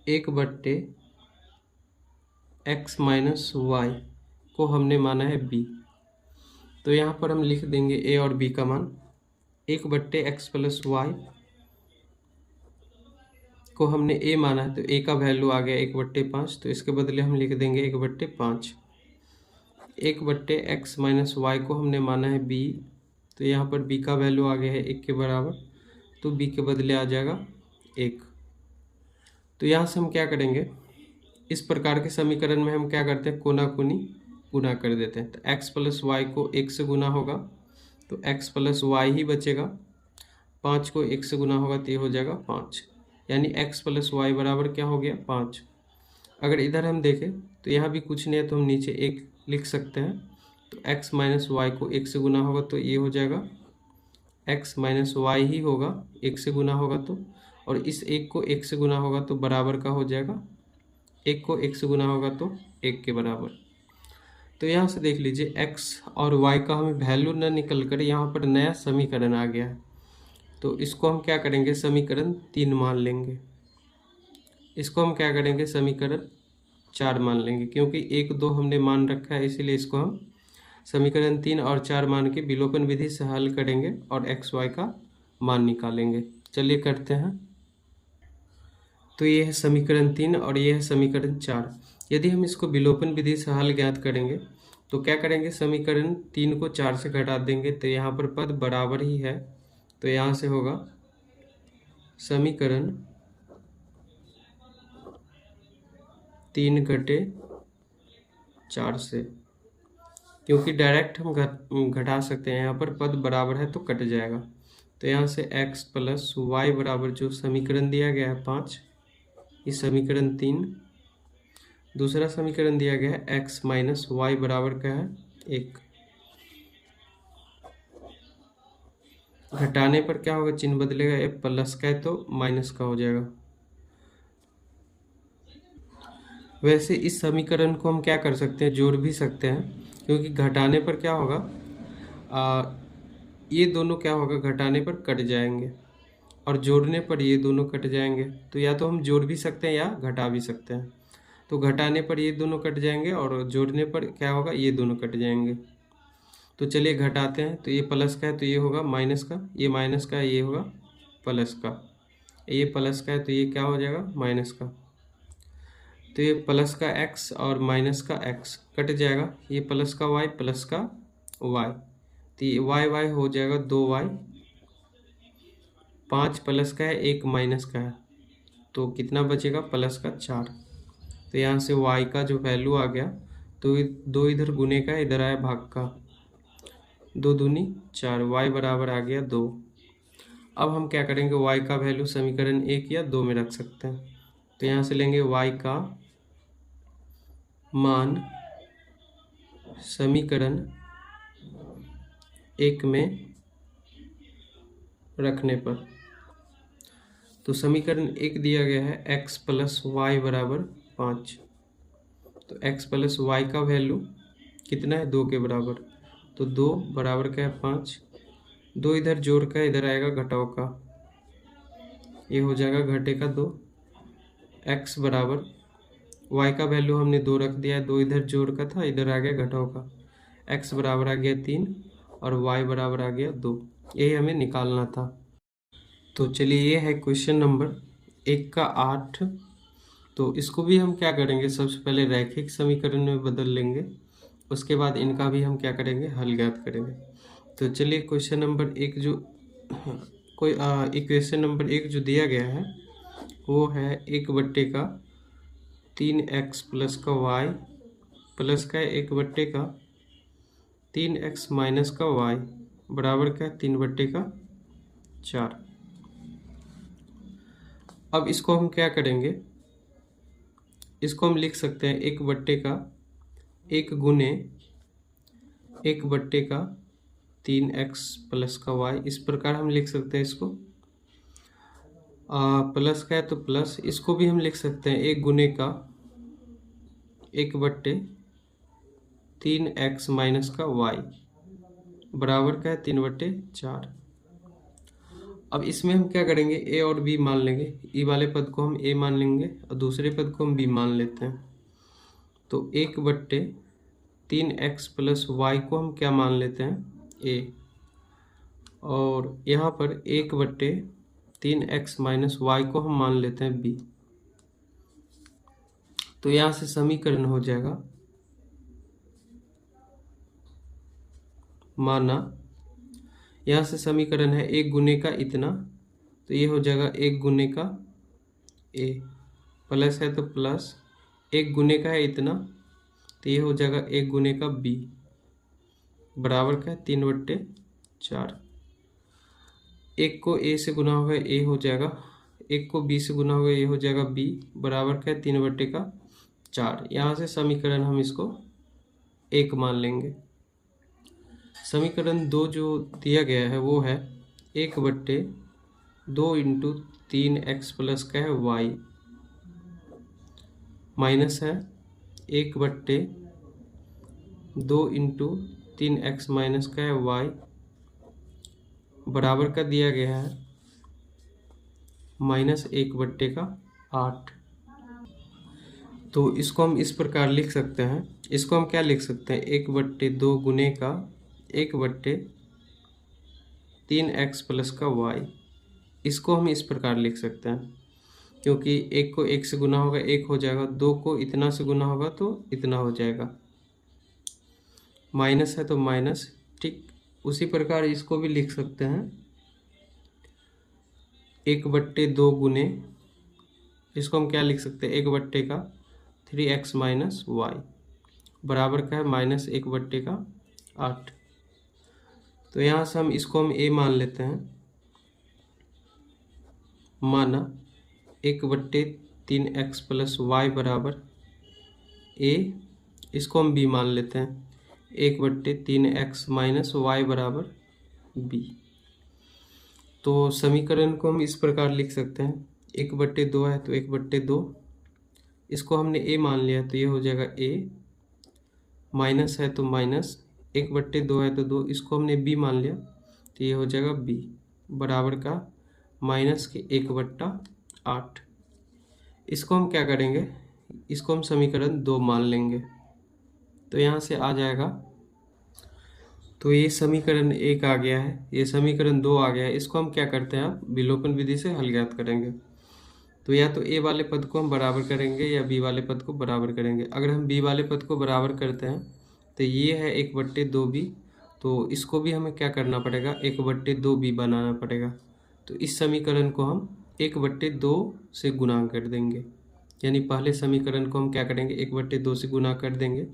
1/x माइनस वाई को हमने माना है b। तो यहाँ पर हम लिख देंगे a और b का मान। 1/x प्लस वाई को हमने a माना है तो a का वैल्यू आ गया 1/5, तो इसके बदले हम लिख देंगे 1/5। 1/x माइनस वाई को हमने माना है b, तो यहाँ पर b का वैल्यू आ गया है 1 के बराबर, तो b के बदले आ जाएगा 1। तो यहाँ से हम क्या करेंगे, इस प्रकार के समीकरण में हम क्या करते हैं कोना कोनी गुना कर देते हैं। तो x प्लस वाई को 1 से गुना होगा तो x प्लस वाई ही बचेगा, 5 को 1 से गुना होगा तो ये हो जाएगा 5, यानी x प्लस वाई बराबर क्या हो गया 5। अगर इधर हम देखें तो यहाँ भी कुछ नहीं है तो हम नीचे 1 लिख सकते हैं। तो x माइनस वाई को 1 से गुना होगा तो ये हो जाएगा x माइनस वाई ही होगा, 1 से गुना होगा तो, और इस 1 को 1 से गुना होगा तो बराबर का हो जाएगा, 1 को 1 से गुना होगा तो 1 के बराबर। तो यहाँ से देख लीजिए x और y का हमें वैल्यू न निकल कर यहाँ पर नया समीकरण आ गया है। तो इसको हम क्या करेंगे समीकरण 3 मान लेंगे, इसको हम क्या करेंगे समीकरण 4 मान लेंगे, क्योंकि 1 2 हमने मान रखा है इसीलिए इसको हम समीकरण 3 और 4 मान के विलोपन विधि से हल करेंगे और x y का मान निकालेंगे। चलिए करते हैं। तो ये है समीकरण 3 और ये है समीकरण 4। यदि हम इसको विलोपन विधि से हल ज्ञात करेंगे तो क्या करेंगे, समीकरण 3 को 4 से घटा देंगे तो यहाँ पर पद बराबर ही है, तो यहाँ से होगा समीकरण 3 घटे 4 से, क्योंकि डायरेक्ट हम घटा सकते हैं, यहाँ पर पद बराबर है तो कट जाएगा। तो यहाँ से x प्लस वाई बराबर जो समीकरण दिया गया है 5, इस समीकरण 3, दूसरा समीकरण दिया गया है x माइनस वाई बराबर का है 1। घटाने पर क्या होगा, चिन्ह बदलेगा, ये प्लस का है तो माइनस का हो जाएगा। वैसे इस समीकरण को हम क्या कर सकते हैं, जोड़ भी सकते हैं, क्योंकि घटाने पर क्या होगा ये दोनों क्या होगा घटाने पर कट जाएंगे और जोड़ने पर ये दोनों कट जाएंगे। तो या तो हम जोड़ भी सकते हैं या घटा भी सकते हैं। तो घटाने पर ये दोनों कट जाएंगे और जोड़ने पर क्या होगा ये दोनों कट जाएंगे। तो चलिए घटाते हैं, तो ये प्लस का है तो ये होगा माइनस का, ये माइनस का है ये होगा प्लस का, ये प्लस का है तो ये क्या हो जाएगा माइनस का। तो ये प्लस का x और माइनस का x कट जाएगा, ये प्लस का y प्लस का y, तो ये y हो जाएगा 2y, 5 प्लस का है 1 माइनस का है, तो कितना बचेगा प्लस का 4। तो यहाँ से y का जो वैल्यू आ गया, तो 2 इधर गुने का इधर आया भाग का, 2 दूनी 4, y बराबर आ गया 2। अब हम क्या करेंगे, y का वैल्यू समीकरण 1 या 2 में रख सकते हैं। तो यहाँ से लेंगे y का मान समीकरण 1 में रखने पर, तो समीकरण 1 दिया गया है x प्लस वाई बराबर 5। तो x प्लस वाई का वैल्यू कितना है 2 के बराबर, तो 2 बराबर क्या है 5, दो इधर जोड़ का इधर आएगा घटाव का, ये हो जाएगा घटे का 2। x बराबर y का वैल्यू हमने 2 रख दिया है, 2 इधर जोड़ का था, इधर आ गया घटाव का। x बराबर आ गया 3 और y बराबर आ गया 2। यही हमें निकालना था। तो चलिए ये है क्वेश्चन नंबर 1 का 8। तो इसको भी हम क्या करेंगे, सबसे पहले रैखिक समीकरण में बदल लेंगे, उसके बाद इनका भी हम क्या करेंगे, हल ज्ञात करेंगे। तो चलिए क्वेश्चन नंबर 1 जो इक्वेशन नंबर 1 जो दिया गया है वो है 1 का 3x प्लस का y प्लस का 1 का 3x माइनस का y बराबर का 3 का 4। अब इसको हम क्या करेंगे, इसको हम लिख सकते हैं 1 का 1 गुने 1 का 3x प्लस का y, इस प्रकार हम लिख सकते हैं इसको। प्लस का है तो प्लस, इसको भी हम लिख सकते हैं 1 गुने का 1/3x माइनस का y बराबर का है 3/4। अब इसमें हम क्या करेंगे, a और b मान लेंगे। ई वाले पद को हम a मान लेंगे और दूसरे पद को हम b मान लेते हैं। तो 1/3x प्लस y को हम क्या मान लेते हैं, a, और यहाँ पर 1/3x माइनस y को हम मान लेते हैं b। तो यहाँ से समीकरण हो जाएगा, माना यहाँ से समीकरण है 1 गुने का इतना, तो ये हो जाएगा 1 गुने का a, प्लस है तो प्लस 1 गुने का है इतना, तो ये हो जाएगा 1 गुने का b बराबर का है 3/4। 1 को a से गुना होगा a हो जाएगा, 1 को b से गुना होगा ये हो जाएगा b बराबर का है 3/4। यहाँ से समीकरण हम इसको 1 मान लेंगे। समीकरण 2 जो दिया गया है वो है 1/2 इंटू 3x प्लस का है y माइनस है 1/2 इंटू 3x माइनस का है y बराबर का दिया गया है -1/8। तो इसको हम इस प्रकार लिख सकते हैं, इसको हम क्या लिख सकते हैं, 1/2 गुने का 1/3x प्लस का y, इसको हम इस प्रकार लिख सकते हैं, क्योंकि 1 को 1 से गुना होगा 1 हो जाएगा, 2 को इतना से गुना होगा तो इतना हो जाएगा, माइनस है तो माइनस। ठीक उसी प्रकार इसको भी लिख सकते हैं 1/2 गुने, इसको हम क्या लिख सकते हैं, 1 का 3x माइनस y बराबर का है -1/8। तो यहाँ से हम इसको हम a मान लेते हैं, माना 1/3x प्लस y बराबर a, इसको हम b मान लेते हैं 1/3x माइनस y बराबर b। तो समीकरण को हम इस प्रकार लिख सकते हैं, 1/2 है तो 1/2, इसको हमने a मान लिया तो ये हो जाएगा a, माइनस है तो माइनस, 1/2 है तो 2, इसको हमने b मान लिया तो ये हो जाएगा b बराबर का -1/8। इसको हम क्या करेंगे, इसको हम समीकरण 2 मान लेंगे, तो यहाँ से आ जाएगा। तो ये समीकरण 1 आ गया है, ये समीकरण 2 आ गया है, इसको हम क्या करते हैं, अब विलोपन विधि से हल ज्ञात करेंगे। तो या तो a वाले पद को हम बराबर करेंगे या b वाले पद को बराबर करेंगे। अगर हम b वाले पद को बराबर करते हैं तो ये है 1/2b, तो इसको भी हमें क्या करना पड़ेगा, 1/2b बनाना पड़ेगा। तो इस समीकरण को हम 1/2 से गुणा कर देंगे, यानी पहले समीकरण को हम क्या करेंगे, 1/2 से गुणा कर देंगे,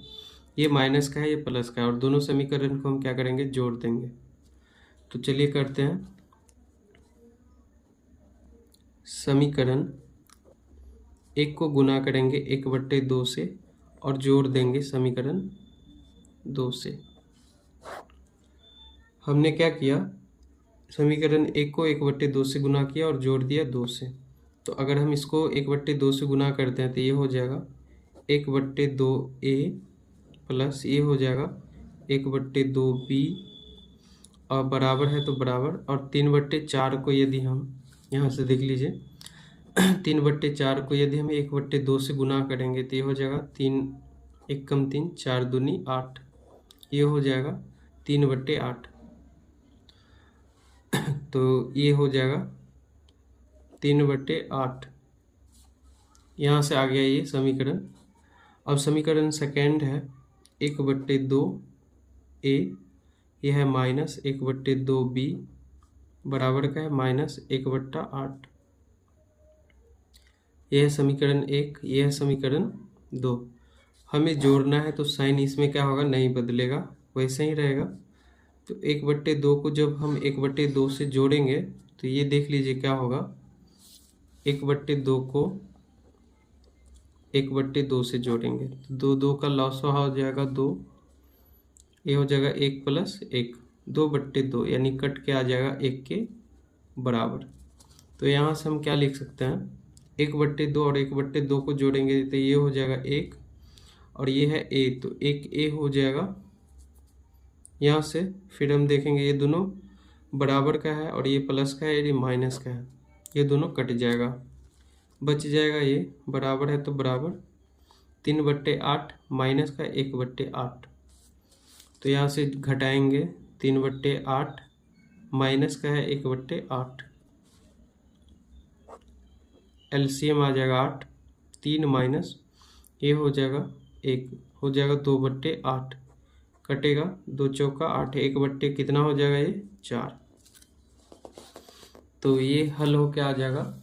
ये माइनस का है ये प्लस का है, और दोनों समीकरण को हम क्या करेंगे, जोड़ देंगे। तो चलिए करते हैं, समीकरण 1 को गुना करेंगे 1/2 से और जोड़ देंगे समीकरण 2 से। हमने क्या किया, समीकरण 1 को 1/2 से गुना किया और जोड़ दिया 2 से। तो अगर हम इसको 1/2 से गुना करते हैं तो ये हो जाएगा 1/2a प्लस ये हो जाएगा 1/2b और बराबर है तो बराबर, और 3/4 को यदि हम यहाँ से देख लीजिए 3/4 को यदि हम 1/2 से गुना करेंगे तो ये हो जाएगा 3 1 कम 3 4 दूनी 8, ये हो जाएगा 3/8। तो ये हो जाएगा 3/8। यहाँ से आ गया ये समीकरण। अब समीकरण सेकेंड है 1/2 ए, यह है -1/2 बी बराबर का है -1/8। यह है समीकरण 1, यह है समीकरण 2। हमें जोड़ना है तो साइन इसमें क्या होगा, नहीं बदलेगा, वैसे ही रहेगा। तो 1/2 को जब हम 1/2 से जोड़ेंगे तो ये देख लीजिए क्या होगा, 1/2 को 1/2 से जोड़ेंगे तो 2 का लॉस हो जाएगा 2, ये हो जाएगा 1 + 1 2/2, यानी कट के आ जाएगा 1 के बराबर। तो यहाँ से हम क्या लिख सकते हैं, 1/2 और 1/2 को जोड़ेंगे तो ये हो जाएगा 1, और ये है a, तो 1a हो जाएगा। यहाँ से फिर हम देखेंगे ये दोनों बराबर का है और ये प्लस का है, ये माइनस का है, ये दोनों कट जाएगा, बच जाएगा ये बराबर है तो बराबर 3/8 माइनस का 1/8। तो यहाँ से घटाएंगे 3/8 माइनस का है 1/8, एलसीएम आ जाएगा 8, 3 माइनस ये हो जाएगा 1, हो जाएगा 2/8, कटेगा 2 चौका 8, 1/, कितना हो जाएगा ये 4। तो ये हल हो के आ जाएगा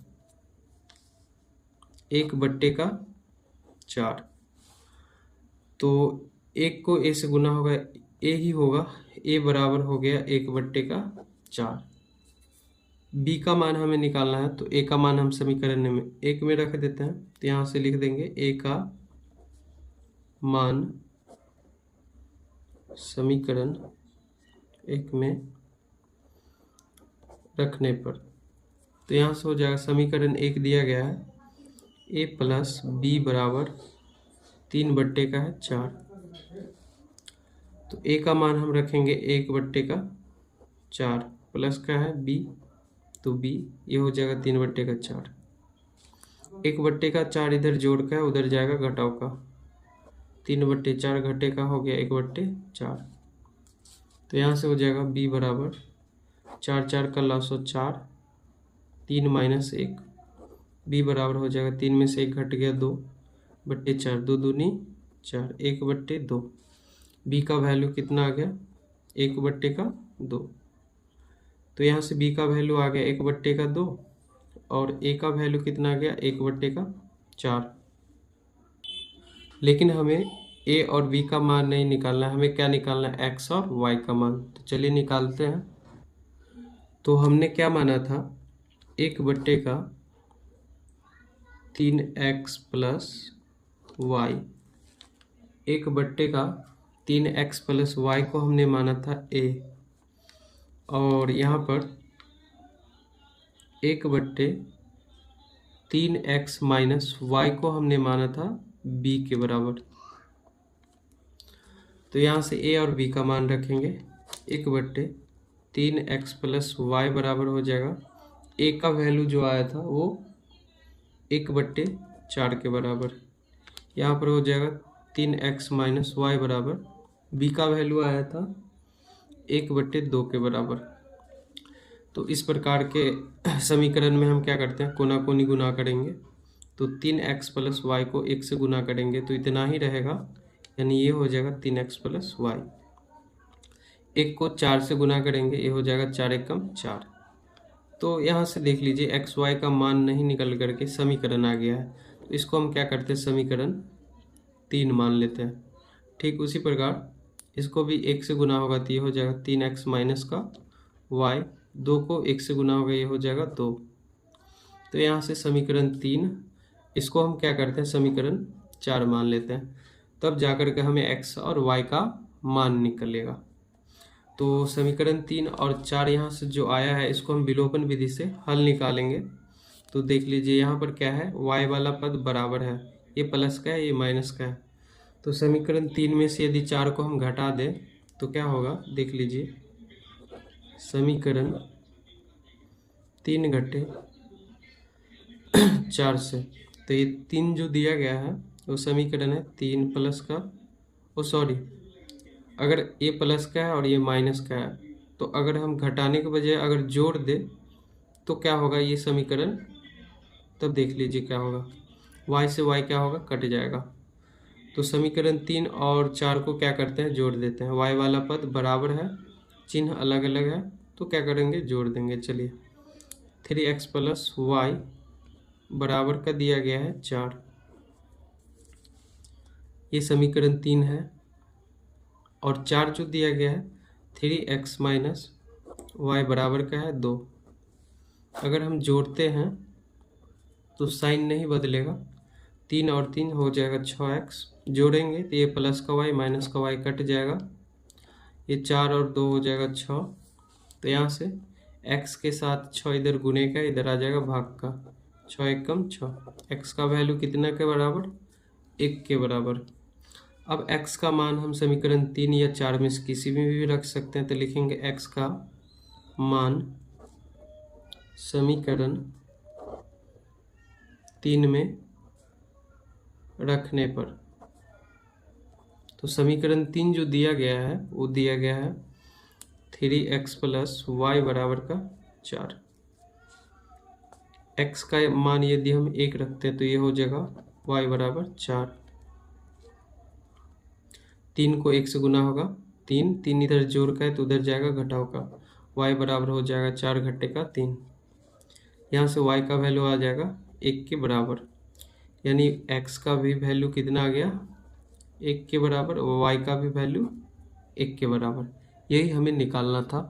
1/4। तो 1 को a से गुना होगा a ही होगा, a बराबर हो गया 1/4। b का मान हमें निकालना है तो a का मान हम समीकरण में 1 में रख देते हैं, तो यहाँ से लिख देंगे a का मान समीकरण 1 में रखने पर, तो यहाँ से हो जाएगा समीकरण 1 दिया गया है a + b बराबर 3/4। तो a का मान हम रखेंगे 1/4 प्लस का है b, तो b ये हो जाएगा 3/4। 1/4 इधर जोड़ का है, उधर जाएगा घटाव का, 3/4 घटे का हो गया 1/4। तो यहाँ से हो जाएगा b बराबर 4 4 का लॉस हो 4, 3 माइनस 1, b बराबर हो जाएगा 3 में से 1 घट गया 2/4, 2 दूनी 4, 1/2। b का वैल्यू कितना आ गया 1/2। तो यहाँ से b का वैल्यू आ गया 1/2 और a का वैल्यू कितना आ गया 1/4। लेकिन हमें a और b का मान नहीं निकालना है, हमें क्या निकालना है x और y का मान। तो चलिए निकालते हैं। तो हमने क्या माना था 1/3x + y, 1/3x + y को हमने माना था a, और यहाँ पर 1/3x - y को हमने माना था b के बराबर। तो यहाँ से a और b का मान रखेंगे, 1/3x + y बराबर हो जाएगा, a का वैल्यू जो आया था वो 1/4 के बराबर, यहाँ पर हो जाएगा 3x - y बराबर, b का वैल्यू आया था 1/2 के बराबर। तो इस प्रकार के समीकरण में हम क्या करते हैं, कोना कोनी गुना करेंगे। तो 3x + y को 1 से गुना करेंगे तो इतना ही रहेगा, यानी ये हो जाएगा 3x + y। 1 को 4 से गुना करेंगे, ये हो जाएगा 4 × 4। तो यहाँ से देख लीजिए एक्स वाई का मान नहीं निकल करके समीकरण आ गया है, तो इसको हम क्या करते हैं समीकरण 3 मान लेते हैं। ठीक उसी प्रकार इसको भी 1 से गुना होगा तो ये हो जाएगा 3x माइनस का y, 2 को 1 से गुना होगा ये हो जाएगा 2। तो यहाँ से समीकरण 3, इसको हम क्या करते हैं समीकरण 4 मान लेते हैं, तब जाकर के हमें x और y का मान निकलेगा। तो समीकरण 3 और 4 यहाँ से जो आया है इसको हम विलोपन विधि से हल निकालेंगे। तो देख लीजिए यहाँ पर क्या है, y वाला पद बराबर है, ये प्लस का है ये माइनस का है। तो समीकरण 3 में से यदि 4 को हम घटा दें तो क्या होगा, देख लीजिए समीकरण 3 घटे 4 से। तो ये 3 जो दिया गया है वो समीकरण है 3 प्लस का, अगर ये प्लस का है और ये माइनस का है, तो अगर हम घटाने के बजाय अगर जोड़ दे तो क्या होगा ये समीकरण, तब देख लीजिए क्या होगा। y से y क्या होगा, कट जाएगा। तो समीकरण 3 और 4 को क्या करते हैं, जोड़ देते हैं। y वाला पद बराबर है, चिन्ह अलग अलग है, तो क्या करेंगे, जोड़ देंगे। चलिए 3x प्लस वाई बराबर का दिया गया है 4, ये समीकरण 3 है। और 4 जो दिया गया है 3x माइनस वाई बराबर का है 2। अगर हम जोड़ते हैं तो साइन नहीं बदलेगा, 3 और 3 हो जाएगा 6x, जोड़ेंगे तो ये प्लस का y माइनस का y कट जाएगा, ये 4 और 2 हो जाएगा 6। तो यहाँ से x के साथ 6 इधर गुने का, इधर आ जाएगा भाग का, 6 एकम 6। x का वैल्यू कितना के बराबर, 1 के बराबर। अब x का मान हम समीकरण 3 या 4 में से किसी में भी रख सकते हैं। तो लिखेंगे x का मान समीकरण 3 में रखने पर, तो समीकरण 3 जो दिया गया है वो दिया गया है 3x प्लस वाई बराबर का 4। x का मान यदि हम 1 रखते हैं तो ये हो जाएगा y बराबर 4। 3 को 1 से गुना होगा, 3 इधर जोड़ का है तो उधर जाएगा घटाव का, y बराबर हो जाएगा 4 घटे का 3। यहाँ से y का वैल्यू आ जाएगा 1 के बराबर, यानी x का भी वैल्यू कितना आ गया, 1 के बराबर, और y का भी वैल्यू 1 के बराबर। यही हमें निकालना था।